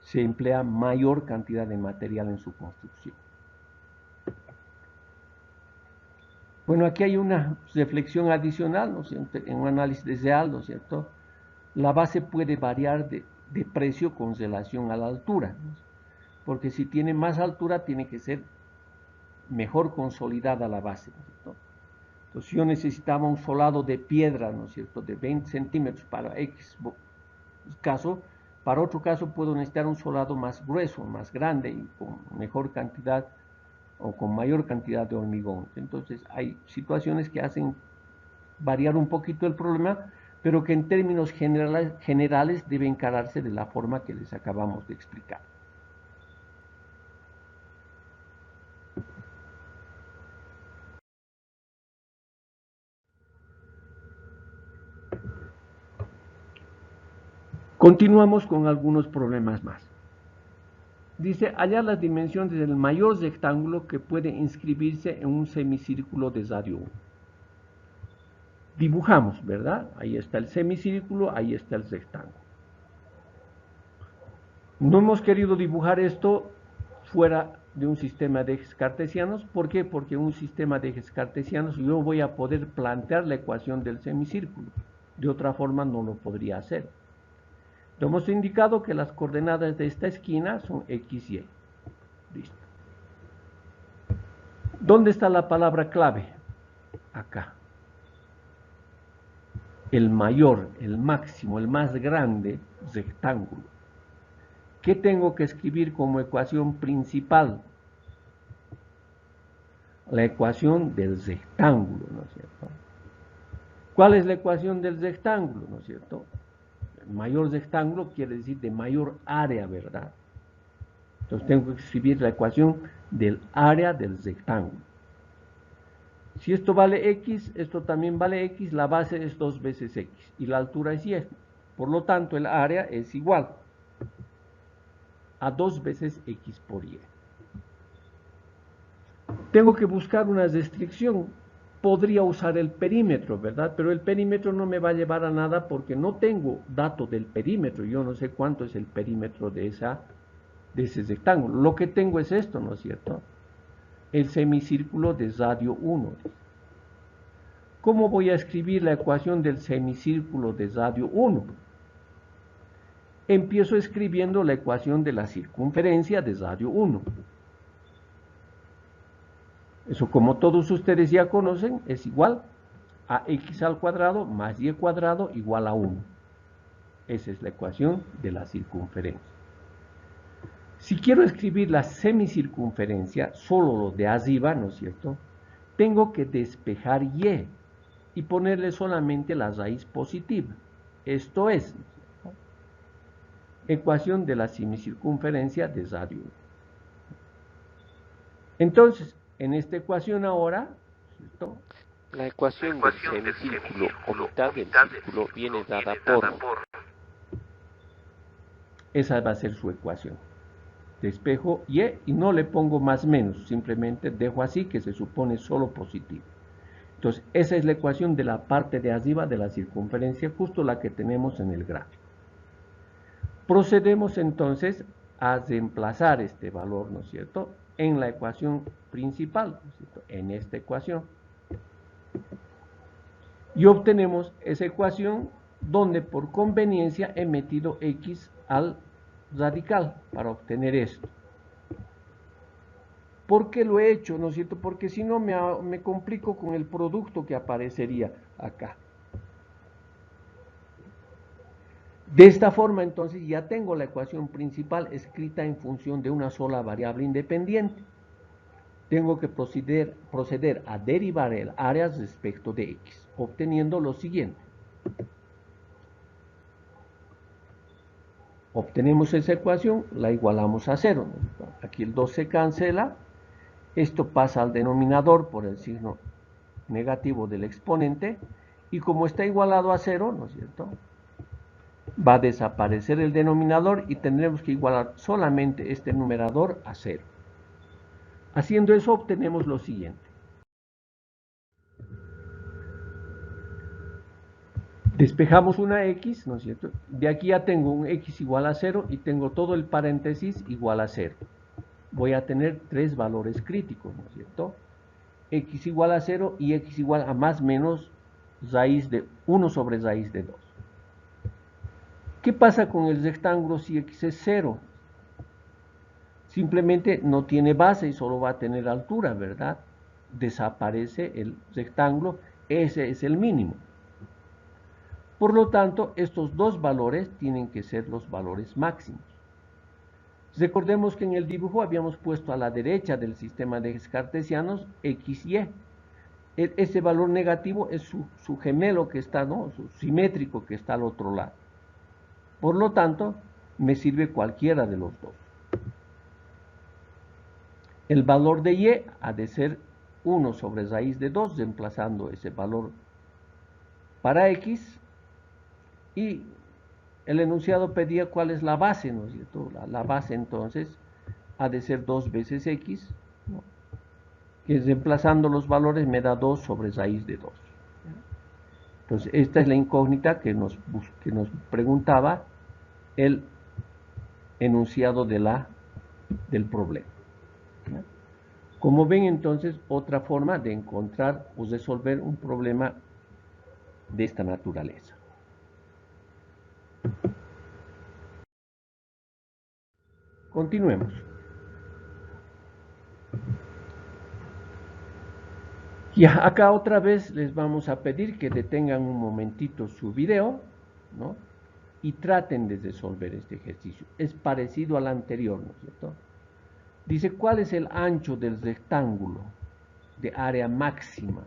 se emplea mayor cantidad de material en su construcción. Bueno, aquí hay una reflexión adicional, ¿no es cierto? En un análisis real, ¿no es cierto? La base puede variar de precio con relación a la altura, ¿no? Porque si tiene más altura, tiene que ser mejor consolidada la base, ¿no es cierto? Entonces, si yo necesitaba un solado de piedra, ¿no es cierto?, de 20 centímetros para X caso, para otro caso puedo necesitar un solado más grueso, más grande y con mejor cantidad o con mayor cantidad de hormigón. Entonces hay situaciones que hacen variar un poquito el problema, pero que en términos generales debe encararse de la forma que les acabamos de explicar. Continuamos con algunos problemas más. Dice, hallar las dimensiones del mayor rectángulo que puede inscribirse en un semicírculo de radio 1. Dibujamos, ¿verdad? Ahí está el semicírculo, ahí está el rectángulo. No hemos querido dibujar esto fuera de un sistema de ejes cartesianos. ¿Por qué? Porque en un sistema de ejes cartesianos yo voy a poder plantear la ecuación del semicírculo. De otra forma no lo podría hacer. Hemos indicado que las coordenadas de esta esquina son x, y. Listo. ¿Dónde está la palabra clave? Acá. el mayor, el máximo, el más grande rectángulo. ¿Qué tengo que escribir como ecuación principal? La ecuación del rectángulo, ¿no es cierto? ¿Cuál es la ecuación del rectángulo, no es cierto? El mayor rectángulo quiere decir de mayor área, ¿verdad? Entonces tengo que escribir la ecuación del área del rectángulo. Si esto vale x, esto también vale x, la base es 2 veces x y la altura es y. Por lo tanto, el área es igual a 2 veces x por y. Tengo que buscar una restricción. Podría usar el perímetro, ¿verdad? Pero el perímetro no me va a llevar a nada porque no tengo dato del perímetro. Yo no sé cuánto es el perímetro de ese rectángulo. Lo que tengo es esto, ¿no es cierto? El semicírculo de radio 1. ¿Cómo voy a escribir la ecuación del semicírculo de radio 1? Empiezo escribiendo la ecuación de la circunferencia de radio 1. Eso, como todos ustedes ya conocen, es igual a x al cuadrado más y cuadrado igual a 1. Esa es la ecuación de la circunferencia. Si quiero escribir la semicircunferencia, solo lo de arriba, ¿no es cierto? Tengo que despejar y ponerle solamente la raíz positiva. Esto es, ¿no? Ecuación de la semicircunferencia de radio 1. Entonces, en esta ecuación ahora, ¿cierto? La ecuación del semicírculo o mitad del círculo viene dada por... Esa va a ser su ecuación. Despejo y no le pongo más menos, simplemente dejo así que se supone solo positivo. Entonces, esa es la ecuación de la parte de arriba de la circunferencia, justo la que tenemos en el gráfico. Procedemos entonces a reemplazar este valor, ¿no es cierto?, en la ecuación principal, ¿no es cierto?, en esta ecuación. Y obtenemos esa ecuación donde por conveniencia he metido x al radical para obtener esto. ¿Por qué lo he hecho? ¿No es cierto? Porque si no me complico con el producto que aparecería acá. De esta forma, entonces, ya tengo la ecuación principal escrita en función de una sola variable independiente. Tengo que proceder a derivar el área respecto de x, obteniendo lo siguiente. Obtenemos esa ecuación, la igualamos a 0. Aquí el 2 se cancela, esto pasa al denominador por el signo negativo del exponente, y como está igualado a 0, ¿no es cierto?, va a desaparecer el denominador y tendremos que igualar solamente este numerador a 0. Haciendo eso obtenemos lo siguiente. Despejamos una x, ¿no es cierto? De aquí ya tengo un x igual a 0 y tengo todo el paréntesis igual a 0. Voy a tener tres valores críticos, ¿no es cierto? X igual a 0 y x igual a más menos raíz de 1 sobre raíz de 2. ¿Qué pasa con el rectángulo si x es 0? Simplemente no tiene base y solo va a tener altura, ¿verdad? Desaparece el rectángulo, ese es el mínimo. Por lo tanto, estos dos valores tienen que ser los valores máximos. Recordemos que en el dibujo habíamos puesto a la derecha del sistema de ejes cartesianos x y. Ese valor negativo es su gemelo que está, ¿no?, su simétrico que está al otro lado. Por lo tanto, me sirve cualquiera de los dos. El valor de y ha de ser 1 sobre raíz de 2, reemplazando ese valor para x, y el enunciado pedía cuál es la base, ¿no es cierto? La base entonces ha de ser 2 veces x, ¿no?, que reemplazando los valores me da 2 sobre raíz de 2. Entonces, esta es la incógnita que nos preguntaba el enunciado del problema. Como ven, entonces, otra forma de encontrar o resolver un problema de esta naturaleza. Continuemos. Ya, acá otra vez les vamos a pedir que detengan un momentito su video, ¿no? Y traten de resolver este ejercicio. Es parecido al anterior, ¿no es cierto? Dice, ¿cuál es el ancho del rectángulo de área máxima?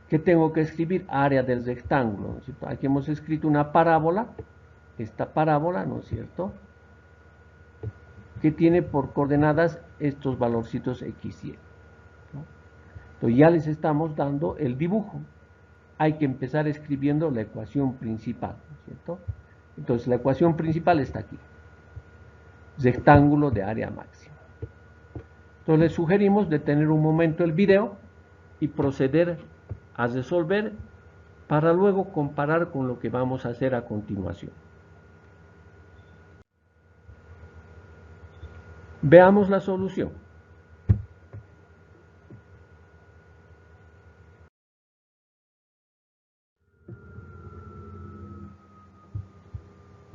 ¿Qué tengo que escribir? Área del rectángulo, ¿no es cierto? Aquí hemos escrito una parábola, esta parábola, ¿no es cierto?, que tiene por coordenadas estos valorcitos x y, ¿no? Entonces ya les estamos dando el dibujo. Hay que empezar escribiendo la ecuación principal, ¿no es cierto? Entonces la ecuación principal está aquí. Rectángulo de área máxima. Entonces les sugerimos detener un momento el video y proceder a resolver para luego comparar con lo que vamos a hacer a continuación. Veamos la solución.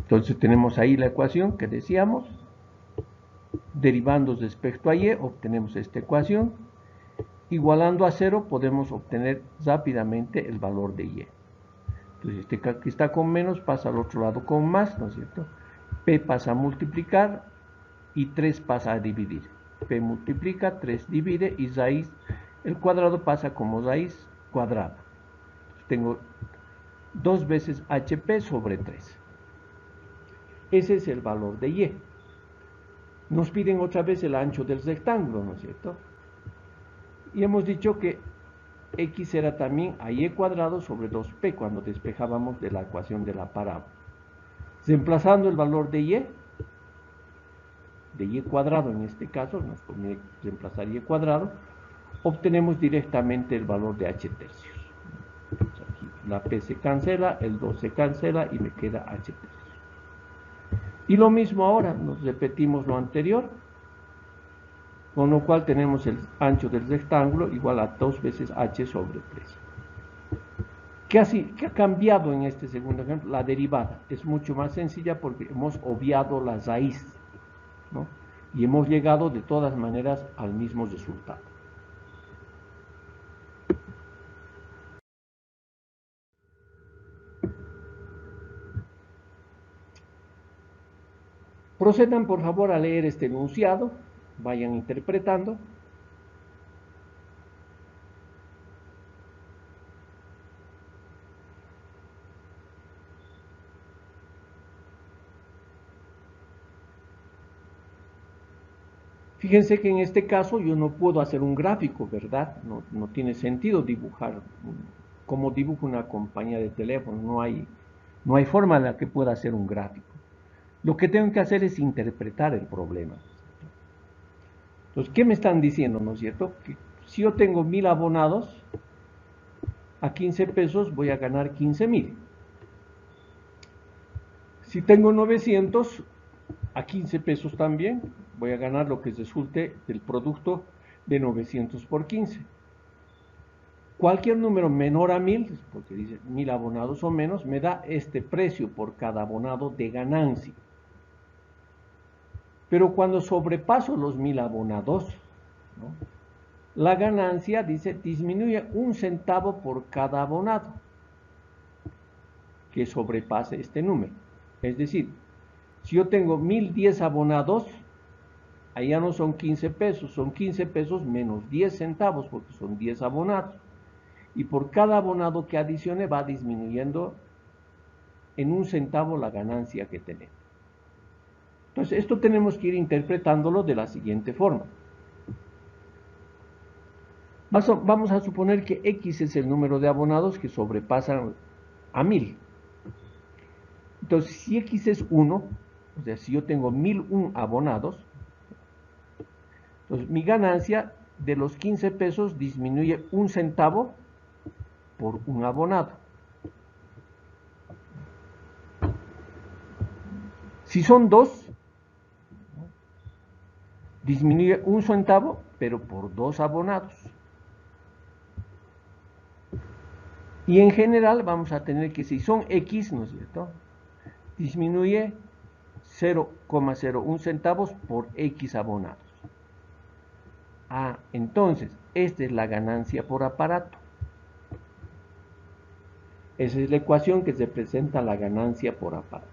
Entonces tenemos ahí la ecuación que decíamos. Derivando respecto a y, obtenemos esta ecuación. Igualando a 0 podemos obtener rápidamente el valor de y. Entonces este que está con menos pasa al otro lado con más, ¿no es cierto? P pasa a multiplicar y 3 pasa a dividir. P multiplica, 3 divide y raíz, el cuadrado pasa como raíz cuadrada. Tengo 2 veces HP sobre 3. Ese es el valor de y. Nos piden otra vez el ancho del rectángulo, ¿no es cierto? Y hemos dicho que x era también a y cuadrado sobre 2p cuando despejábamos de la ecuación de la parábola. Reemplazando el valor de y cuadrado en este caso, nos conviene reemplazar y cuadrado, obtenemos directamente el valor de h tercios. Entonces aquí la p se cancela, el 2 se cancela y me queda h tercios. Y lo mismo ahora, nos repetimos lo anterior, con lo cual tenemos el ancho del rectángulo igual a 2 veces h sobre 3. ¿Qué ha cambiado en este segundo ejemplo? La derivada. Es mucho más sencilla porque hemos obviado la raíz, ¿no? Y hemos llegado de todas maneras al mismo resultado. Procedan por favor a leer este enunciado, vayan interpretando. Fíjense que en este caso yo no puedo hacer un gráfico, ¿verdad? No tiene sentido dibujar. Como dibujo una compañía de teléfono, no hay forma en la que pueda hacer un gráfico. Lo que tengo que hacer es interpretar el problema. Entonces, ¿qué me están diciendo, no es cierto? Que si yo tengo 1000 abonados, a 15 pesos voy a ganar 15,000. Si tengo 900, a 15 pesos también voy a ganar lo que resulte del producto de 900 por 15. Cualquier número menor a 1000, porque dice 1000 abonados o menos, me da este precio por cada abonado de ganancia. Pero cuando sobrepaso los 1000 abonados, ¿no?, la ganancia, dice, disminuye 1 centavo por cada abonado que sobrepase este número. Es decir, si yo tengo 1010 abonados, allá no son 15 pesos, son 15 pesos menos 10 centavos, porque son 10 abonados. Y por cada abonado que adicione va disminuyendo en 1 centavo la ganancia que tenemos. Entonces, esto tenemos que ir interpretándolo de la siguiente forma. Vamos a suponer que X es el número de abonados que sobrepasan a 1000. Entonces, si X es 1, o sea, si yo tengo 1001 abonados, entonces mi ganancia de los 15 pesos disminuye 1 centavo por un abonado. Si son 2, disminuye 1 centavo, pero por 2 abonados. Y en general vamos a tener que si son X, ¿no es cierto?, disminuye 0,01 centavos por X abonados. Entonces, esta es la ganancia por aparato. Esa es la ecuación que se presenta la ganancia por aparato.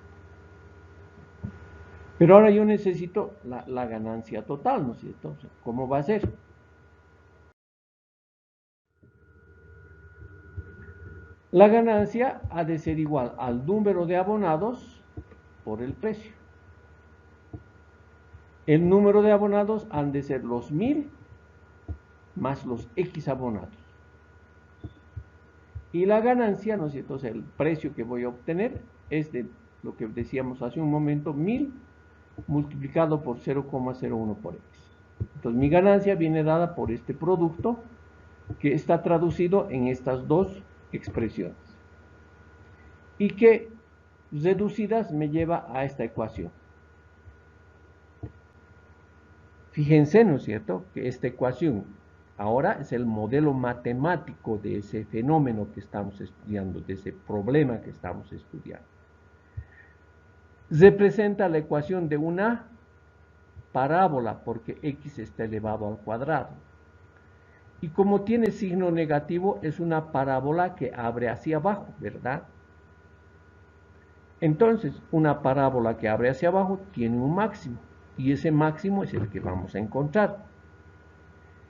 Pero ahora yo necesito la ganancia total, ¿no es cierto? O sea, ¿cómo va a ser? La ganancia ha de ser igual al número de abonados por el precio. El número de abonados han de ser los 1000 más los X abonados. Y la ganancia, ¿no es cierto? O sea, el precio que voy a obtener es de lo que decíamos hace un momento, 1000 multiplicado por 0,01 por X. Entonces mi ganancia viene dada por este producto que está traducido en estas dos expresiones. Y que reducidas me lleva a esta ecuación. Fíjense, ¿no es cierto?, que esta ecuación ahora es el modelo matemático de ese fenómeno que estamos estudiando, de ese problema que estamos estudiando. Representa la ecuación de una parábola, porque x está elevado al cuadrado. Y como tiene signo negativo, es una parábola que abre hacia abajo, ¿verdad? Entonces, una parábola que abre hacia abajo tiene un máximo, y ese máximo es el que vamos a encontrar.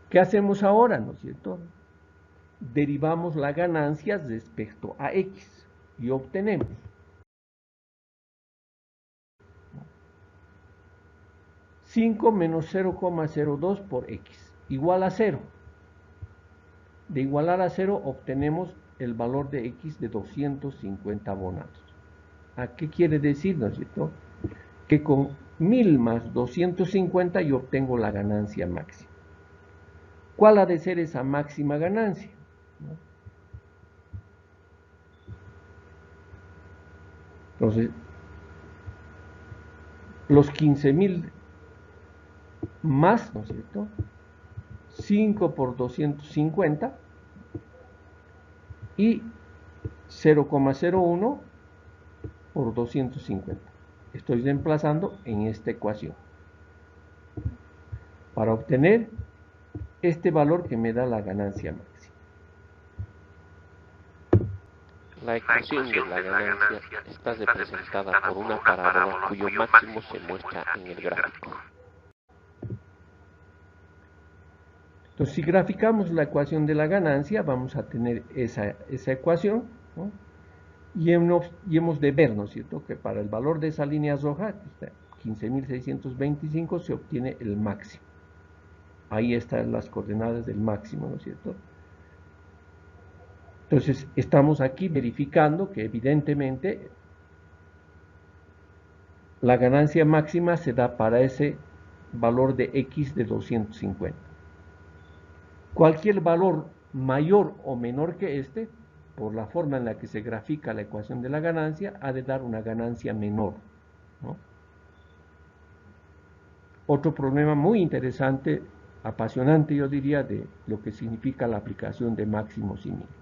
¿Qué hacemos ahora, no es cierto? Derivamos la ganancia respecto a x y obtenemos (5 menos 0,02 por x igual a 0). De igualar a 0 obtenemos el valor de x de 250 abonados. ¿A qué quiere decir, no es cierto? Que con 1000 más 250 yo obtengo la ganancia máxima. ¿Cuál ha de ser esa máxima ganancia? Entonces, los 15.000 más, ¿no es cierto?, 5 por 250 y 0,01 por 250. Estoy reemplazando en esta ecuación para obtener este valor que me da la ganancia máxima. La ecuación de la ganancia está representada por una parábola cuyo máximo se muestra en el gráfico. Entonces, si graficamos la ecuación de la ganancia, vamos a tener esa ecuación, ¿no? Y hemos de ver, ¿no es cierto?, que para el valor de esa línea roja, 15.625, se obtiene el máximo. Ahí están las coordenadas del máximo, ¿no es cierto? Entonces, estamos aquí verificando que evidentemente la ganancia máxima se da para ese valor de x de 250. Cualquier valor mayor o menor que este, por la forma en la que se grafica la ecuación de la ganancia, ha de dar una ganancia menor, ¿no? Otro problema muy interesante, apasionante, yo diría, de lo que significa la aplicación de máximos y mínimos.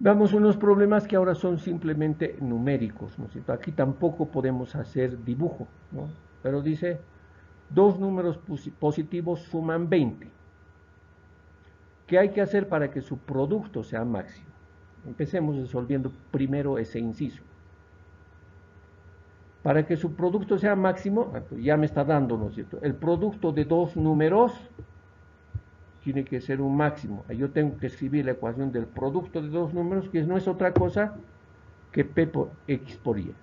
Veamos unos problemas que ahora son simplemente numéricos, ¿no es cierto? Aquí tampoco podemos hacer dibujo, ¿no? Pero dice, dos números positivos suman 20. ¿Qué hay que hacer para que su producto sea máximo? Empecemos resolviendo primero ese inciso. Para que su producto sea máximo, ya me está dando, ¿no es cierto?, el producto de dos números tiene que ser un máximo. Yo tengo que escribir la ecuación del producto de dos números, que no es otra cosa que P por X por Y.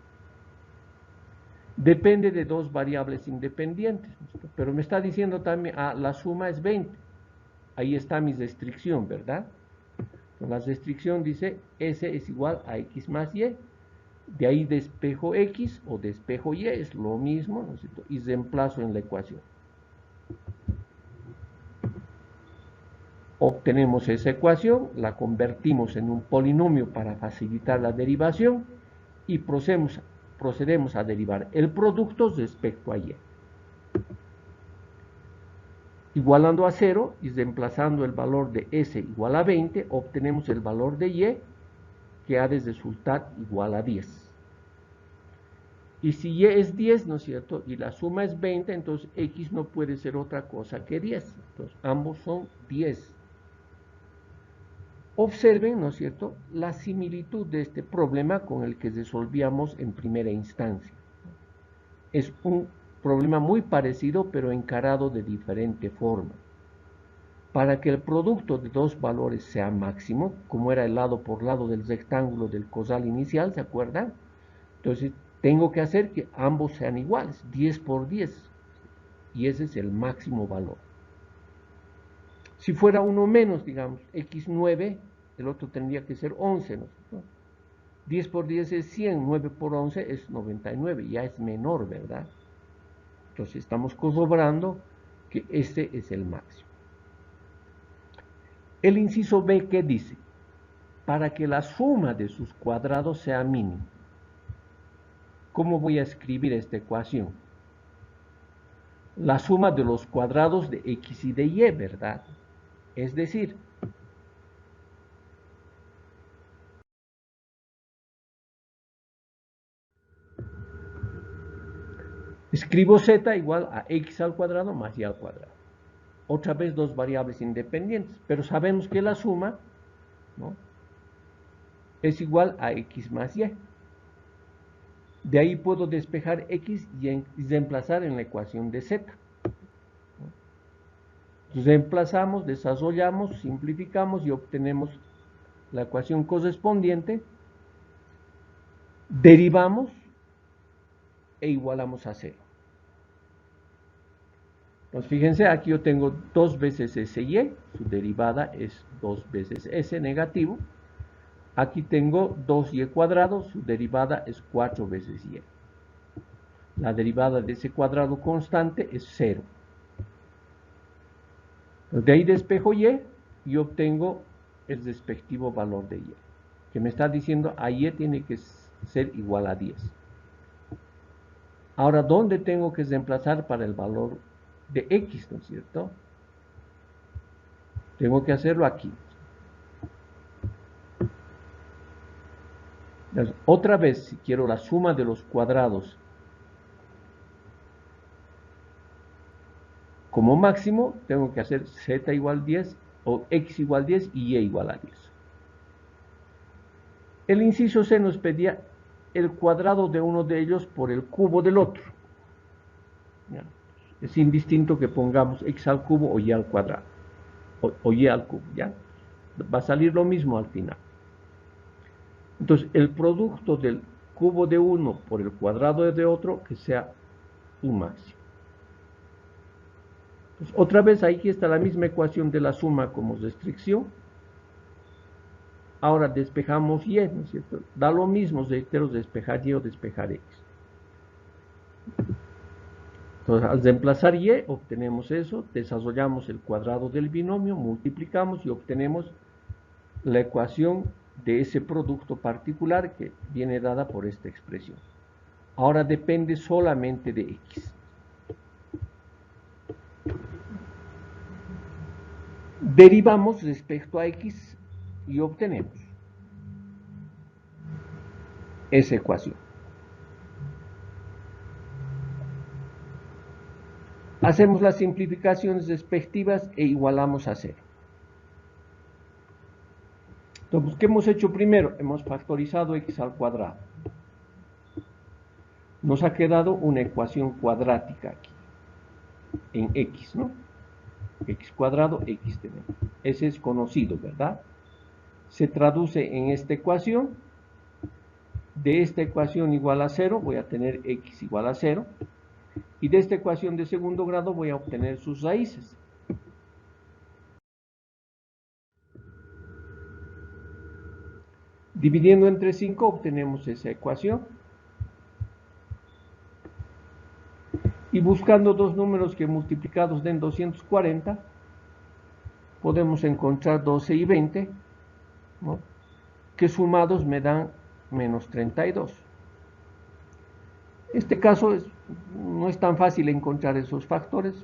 Depende de dos variables independientes, ¿no? Pero me está diciendo también, la suma es 20. Ahí está mi restricción, ¿verdad? La restricción dice, S es igual a X más Y. De ahí despejo X o despejo Y, es lo mismo, ¿no es cierto?, y reemplazo en la ecuación. Obtenemos esa ecuación, la convertimos en un polinomio para facilitar la derivación y procedemos a derivar el producto respecto a Y. Igualando a 0 y reemplazando el valor de S igual a 20, obtenemos el valor de Y, que ha de resultar igual a 10. Y si y es 10, ¿no es cierto? Y la suma es 20, entonces x no puede ser otra cosa que 10. Entonces ambos son 10. Observen, ¿no es cierto?, la similitud de este problema con el que resolvíamos en primera instancia. Es un problema muy parecido, pero encarado de diferente forma. Para que el producto de dos valores sea máximo, como era el lado por lado del rectángulo del cosal inicial, ¿se acuerdan? Entonces, tengo que hacer que ambos sean iguales, 10 por 10, y ese es el máximo valor. Si fuera uno menos, digamos, x9, el otro tendría que ser 11, ¿no? 10 por 10 es 100, 9 por 11 es 99, ya es menor, ¿verdad? Entonces estamos corroborando que este es el máximo. El inciso B, ¿qué dice? Para que la suma de sus cuadrados sea mínima. ¿Cómo voy a escribir esta ecuación? La suma de los cuadrados de x y de y, ¿verdad? Es decir, escribo z igual a x al cuadrado más y al cuadrado. Otra vez dos variables independientes, pero sabemos que la suma, ¿no?, es igual a x más y. De ahí puedo despejar x y reemplazar en la ecuación de z. Reemplazamos, desarrollamos, simplificamos y obtenemos la ecuación correspondiente. Derivamos e igualamos a 0. Entonces, fíjense, aquí yo tengo 2 veces sy, su derivada es 2 veces s negativo. Aquí tengo 2y cuadrado, su derivada es 4 veces y. La derivada de ese cuadrado constante es 0. De ahí despejo y obtengo el respectivo valor de y, que me está diciendo a y tiene que ser igual a 10. Ahora, ¿dónde tengo que reemplazar para el valor de x, ¿no es cierto? Tengo que hacerlo aquí. Entonces, otra vez, si quiero la suma de los cuadrados como máximo, tengo que hacer z igual 10 o x igual 10 y y igual a 10. El inciso C nos pedía el cuadrado de uno de ellos por el cubo del otro. Es indistinto que pongamos x al cubo o y al cuadrado, o y al cubo, ¿ya? Va a salir lo mismo al final. Entonces, el producto del cubo de uno por el cuadrado de otro, que sea un máximo. Entonces, otra vez, aquí está la misma ecuación de la suma como restricción. Ahora despejamos y, ¿no es cierto? Da lo mismo, reitero, despejar y o despejar x. Entonces, al reemplazar y, obtenemos eso, desarrollamos el cuadrado del binomio, multiplicamos y obtenemos la ecuación de ese producto particular que viene dada por esta expresión. Ahora depende solamente de x. Derivamos respecto a x y obtenemos esa ecuación. Hacemos las simplificaciones respectivas e igualamos a 0. Entonces, ¿qué hemos hecho primero? Hemos factorizado x al cuadrado. Nos ha quedado una ecuación cuadrática aquí, en x, ¿no? X cuadrado, x tenemos. Ese es conocido, ¿verdad? Se traduce en esta ecuación. De esta ecuación igual a 0, voy a tener x igual a 0. Y de esta ecuación de segundo grado voy a obtener sus raíces. Dividiendo entre 5 obtenemos esa ecuación. Y buscando dos números que multiplicados den 240, podemos encontrar 12 y 20, ¿no?, que sumados me dan menos 32. Este caso no es tan fácil encontrar esos factores.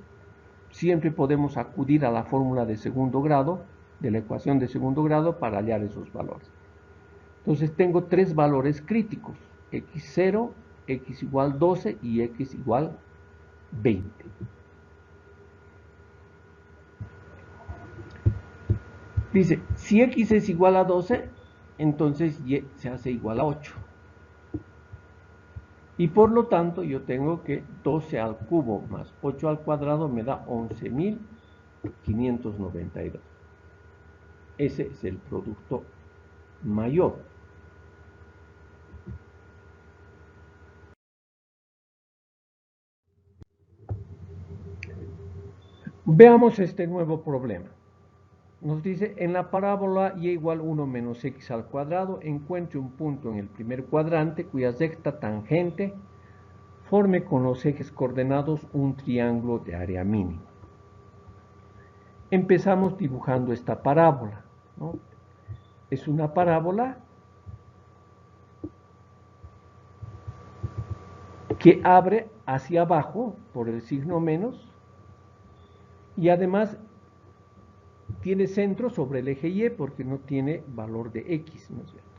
Siempre podemos acudir a la fórmula de segundo grado, de la ecuación de segundo grado, para hallar esos valores. Entonces tengo tres valores críticos, x0, x igual 12 y x igual 20. Dice, si x es igual a 12, entonces y se hace igual a 8. Y por lo tanto yo tengo que 12 al cubo más 8 al cuadrado me da 11.592. Ese es el producto mayor. Veamos este nuevo problema. Nos dice, en la parábola y igual 1 menos x al cuadrado, encuentre un punto en el primer cuadrante cuya recta tangente forme con los ejes coordenados un triángulo de área mínima. Empezamos dibujando esta parábola, ¿no? Es una parábola que abre hacia abajo por el signo menos y además tiene centro sobre el eje Y porque no tiene valor de X, ¿no es cierto?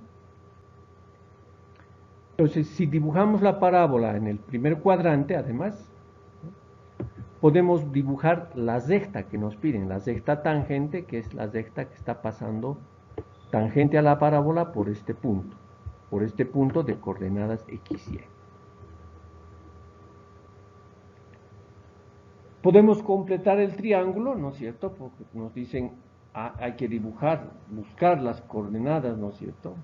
Entonces, si dibujamos la parábola en el primer cuadrante, además, ¿no?, podemos dibujar la recta que nos piden, la recta tangente, que es la recta que está pasando tangente a la parábola por este punto de coordenadas X, Y. Podemos completar el triángulo, ¿no es cierto? Porque nos dicen, hay que dibujar, buscar las coordenadas, ¿no es cierto?,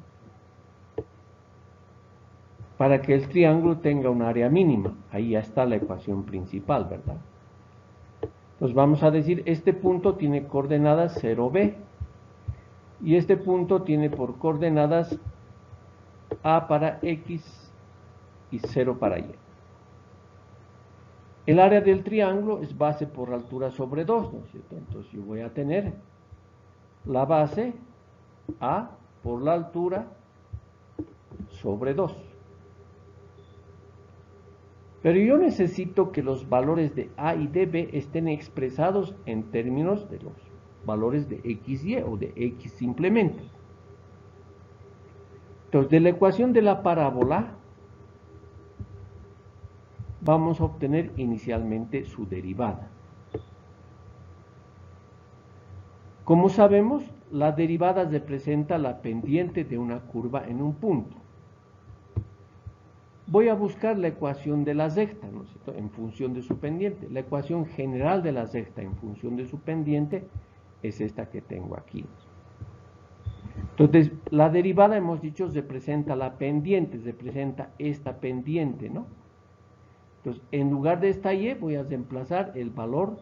para que el triángulo tenga un área mínima. Ahí ya está la ecuación principal, ¿verdad? Entonces vamos a decir, este punto tiene coordenadas 0b, y este punto tiene por coordenadas a para x y 0 para y. El área del triángulo es base por altura sobre 2, ¿no es cierto? Entonces yo voy a tener la base a por la altura sobre 2. Pero yo necesito que los valores de a y de b estén expresados en términos de los valores de x, y o de x simplemente. Entonces, de la ecuación de la parábola vamos a obtener inicialmente su derivada. Como sabemos, la derivada representa la pendiente de una curva en un punto. Voy a buscar la ecuación de la recta, ¿no es cierto?, en función de su pendiente. La ecuación general de la recta en función de su pendiente es esta que tengo aquí. Entonces, la derivada, hemos dicho, representa la pendiente, representa esta pendiente, ¿no? Entonces, en lugar de esta y, voy a reemplazar el valor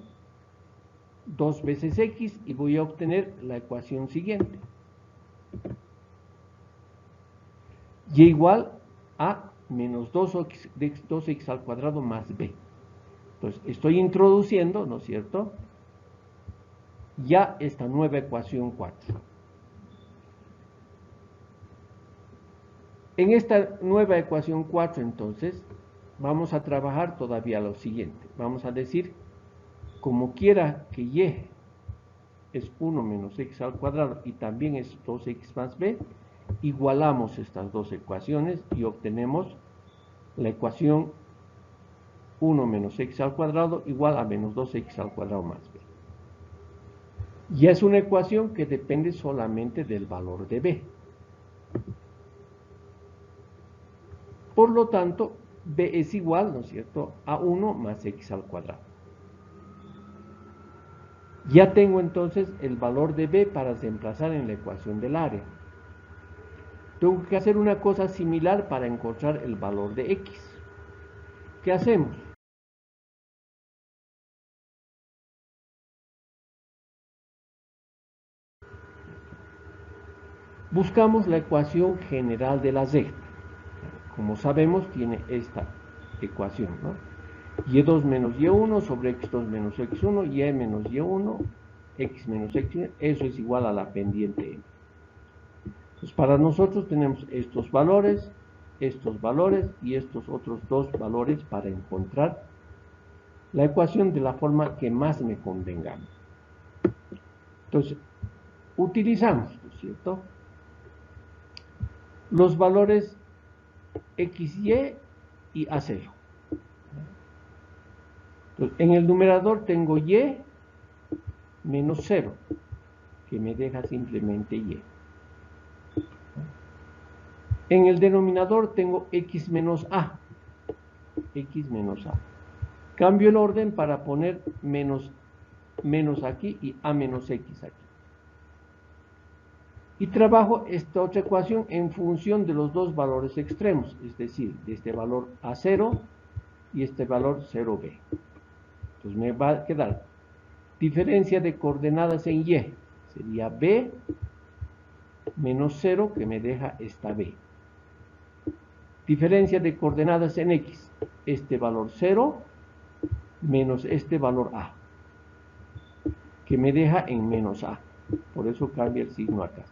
2 veces x y voy a obtener la ecuación siguiente. Y igual a menos 2x al cuadrado más b. Entonces, estoy introduciendo, ¿no es cierto?, ya esta nueva ecuación 4. En esta nueva ecuación 4, entonces, vamos a trabajar todavía lo siguiente. Vamos a decir, como quiera que y es 1 menos x al cuadrado y también es 2x más b, igualamos estas dos ecuaciones y obtenemos la ecuación 1 menos x al cuadrado igual a menos 2x al cuadrado más b. Y es una ecuación que depende solamente del valor de b. Por lo tanto, b es igual, ¿no es cierto?, a 1 más x al cuadrado. Ya tengo entonces el valor de b para reemplazar en la ecuación del área. Tengo que hacer una cosa similar para encontrar el valor de x. ¿Qué hacemos? Buscamos la ecuación general de la recta. Como sabemos, tiene esta ecuación, ¿no? y2 menos y1 sobre x2 menos x1, y menos y1, x menos x1, eso es igual a la pendiente m. Entonces, para nosotros tenemos estos valores y estos otros dos valores para encontrar la ecuación de la forma que más me convenga. Entonces, utilizamos, ¿no es cierto?, los valores x, y y A0. Entonces, en el numerador tengo y menos 0, que me deja simplemente y. En el denominador tengo x menos a. Cambio el orden para poner menos aquí y a menos x aquí. Y trabajo esta otra ecuación en función de los dos valores extremos, es decir, de este valor A0 y este valor 0b. Entonces me va a quedar diferencia de coordenadas en y, sería b menos 0, que me deja esta b. Diferencia de coordenadas en x, este valor 0 menos este valor a, que me deja en menos a. Por eso cambia el signo acá.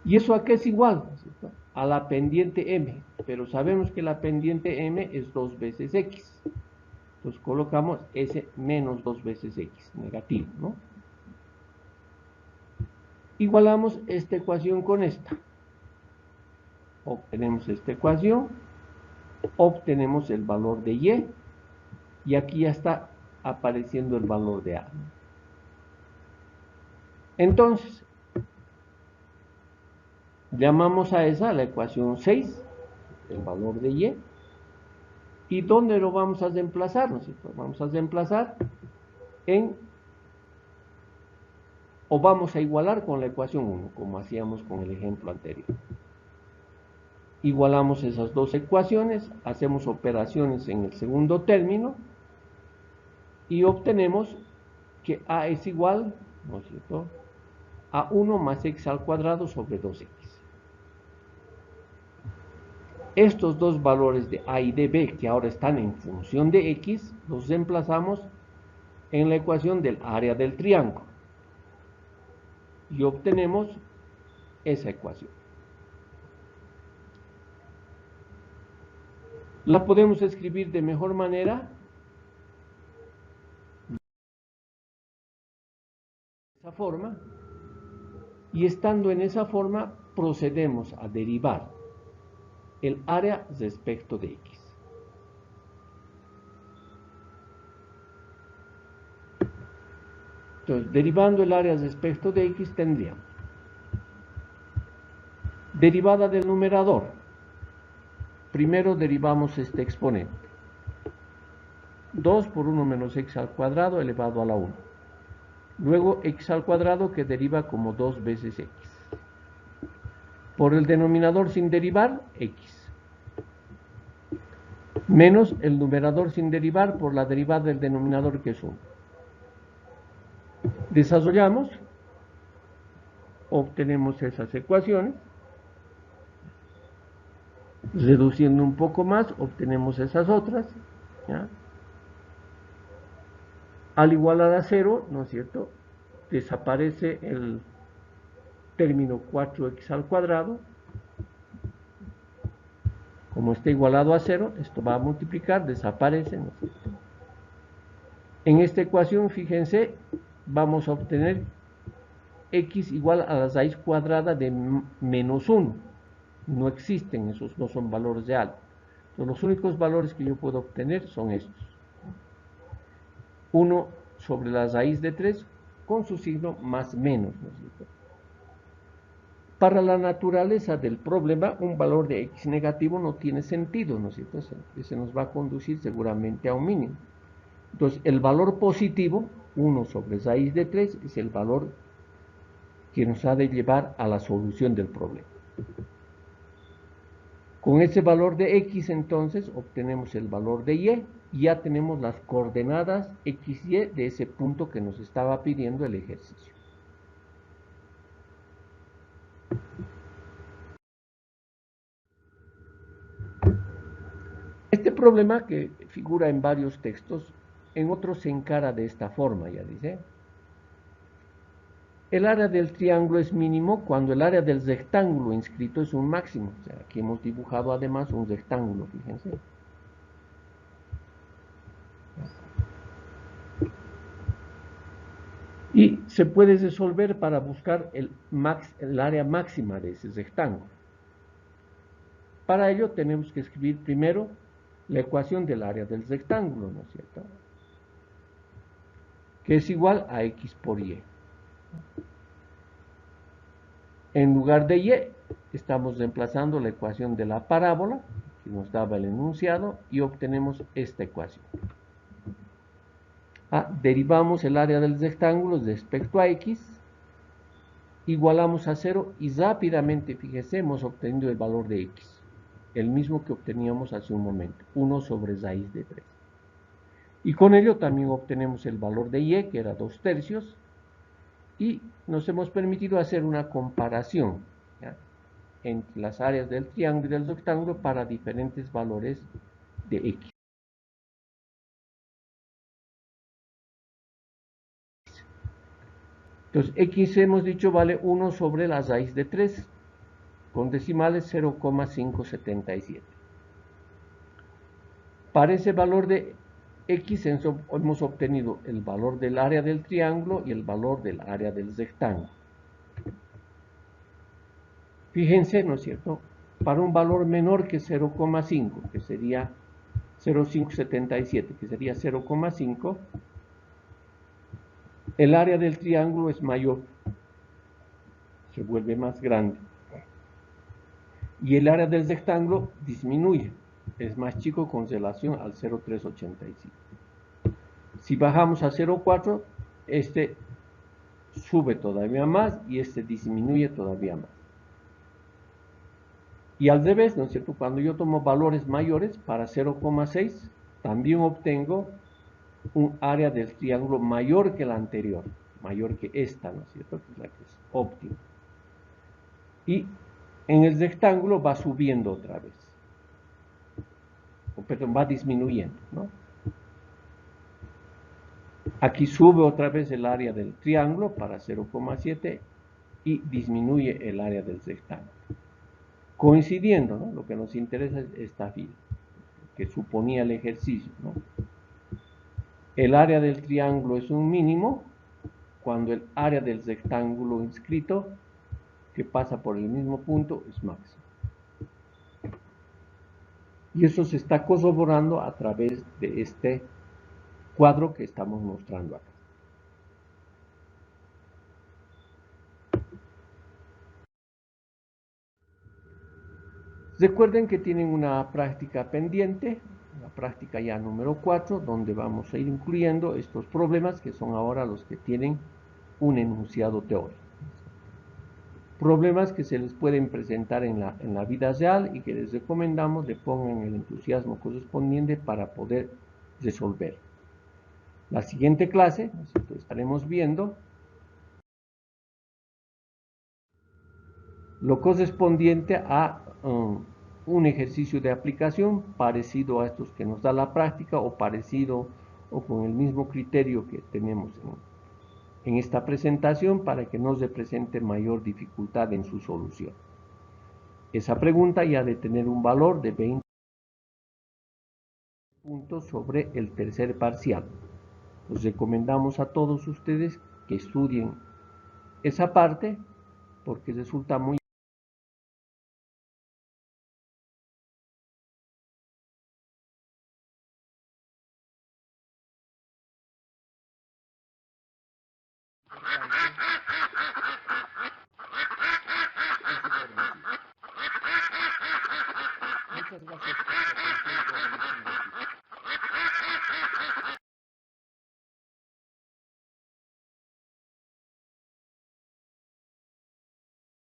¿Y eso a qué es igual? A la pendiente m, pero sabemos que la pendiente m es 2 veces x. Entonces colocamos ese menos 2 veces x, negativo, ¿no? Igualamos esta ecuación con esta. Obtenemos esta ecuación, obtenemos el valor de y aquí ya está apareciendo el valor de a. Entonces, llamamos a esa la ecuación 6, el valor de y. ¿Y dónde lo vamos a reemplazar? ¿No es cierto? Vamos a reemplazar o vamos a igualar con la ecuación 1, como hacíamos con el ejemplo anterior. Igualamos esas dos ecuaciones, hacemos operaciones en el segundo término y obtenemos que a es igual, ¿no es cierto?, a 1 más x al cuadrado sobre 2x. Estos dos valores de a y de b, que ahora están en función de x, los reemplazamos en la ecuación del área del triángulo y obtenemos esa ecuación. La podemos escribir de mejor manera de esa forma, y estando en esa forma procedemos a derivar el área respecto de x. Entonces, derivando el área respecto de x tendríamos derivada del numerador. Primero derivamos este exponente. 2 por 1 menos x al cuadrado elevado a la 1. Luego x al cuadrado, que deriva como 2 veces x. Por el denominador sin derivar, x. Menos el numerador sin derivar por la derivada del denominador, que es 1. Desarrollamos, obtenemos esas ecuaciones. Reduciendo un poco más, obtenemos esas otras, ¿ya? Al igualar a 0, ¿no es cierto?, desaparece el término 4x al cuadrado. Como está igualado a 0, esto va a multiplicar, desaparece, ¿no es cierto? En esta ecuación, fíjense, vamos a obtener x igual a la raíz cuadrada de menos 1. No existen, esos no son valores de algo. Entonces, los únicos valores que yo puedo obtener son estos. 1 sobre la raíz de 3 con su signo más menos, ¿no es cierto? Para la naturaleza del problema, un valor de x negativo no tiene sentido, ¿no es cierto? Ese nos va a conducir seguramente a un mínimo. Entonces, el valor positivo, 1 sobre raíz de 3, es el valor que nos ha de llevar a la solución del problema. Con ese valor de x, entonces, obtenemos el valor de y ya tenemos las coordenadas x y de ese punto que nos estaba pidiendo el ejercicio. Este problema, que figura en varios textos, en otros se encara de esta forma, ya dice. El área del triángulo es mínimo cuando el área del rectángulo inscrito es un máximo. O sea, aquí hemos dibujado además un rectángulo, fíjense. Y se puede resolver para buscar el área máxima de ese rectángulo. Para ello tenemos que escribir primero la ecuación del área del rectángulo, ¿no es cierto? Que es igual a x por y. En lugar de y, estamos reemplazando la ecuación de la parábola, que nos daba el enunciado, y obtenemos esta ecuación. Derivamos el área del rectángulo respecto a x, igualamos a 0 y rápidamente, fíjese, hemos obtenido el valor de x, el mismo que obteníamos hace un momento, 1 sobre raíz de 3. Y con ello también obtenemos el valor de y, que era 2/3, y nos hemos permitido hacer una comparación, ¿ya?, entre las áreas del triángulo y del rectángulo para diferentes valores de x. Entonces, x hemos dicho vale 1 sobre la raíz de 3, con decimales 0,577. Para ese valor de x hemos obtenido el valor del área del triángulo y el valor del área del rectángulo. Fíjense, ¿no es cierto? Para un valor menor que 0,5, que sería 0,577, que sería 0,5, el área del triángulo es mayor, se vuelve más grande. Y el área del rectángulo disminuye, es más chico con relación al 0,385. Si bajamos a 0,4, este sube todavía más y este disminuye todavía más. Y al revés, ¿no es cierto? Cuando yo tomo valores mayores para 0,6, también obtengo un área del triángulo mayor que la anterior, mayor que esta, ¿no es cierto? Que es la que es óptima. Y en el rectángulo va subiendo otra vez, perdón, va disminuyendo, ¿no? Aquí sube otra vez el área del triángulo para 0,7 y disminuye el área del rectángulo. Coincidiendo, ¿no? Lo que nos interesa es esta fila, que suponía el ejercicio, ¿no? El área del triángulo es un mínimo cuando el área del rectángulo inscrito, que pasa por el mismo punto, es máximo. Y eso se está corroborando a través de este cuadro que estamos mostrando acá. Recuerden que tienen una práctica pendiente, la práctica ya número 4, donde vamos a ir incluyendo estos problemas que son ahora los que tienen un enunciado teórico. Problemas que se les pueden presentar en la vida real y que les recomendamos le pongan el entusiasmo correspondiente para poder resolver. La siguiente clase, estaremos viendo lo correspondiente a un ejercicio de aplicación parecido a estos que nos da la práctica o parecido o con el mismo criterio que tenemos en esta presentación para que no se presente mayor dificultad en su solución. Esa pregunta ya de tener un valor de 20 puntos sobre el tercer parcial. Les recomendamos a todos ustedes que estudien esa parte porque resulta muy Muchas gracias por su atención.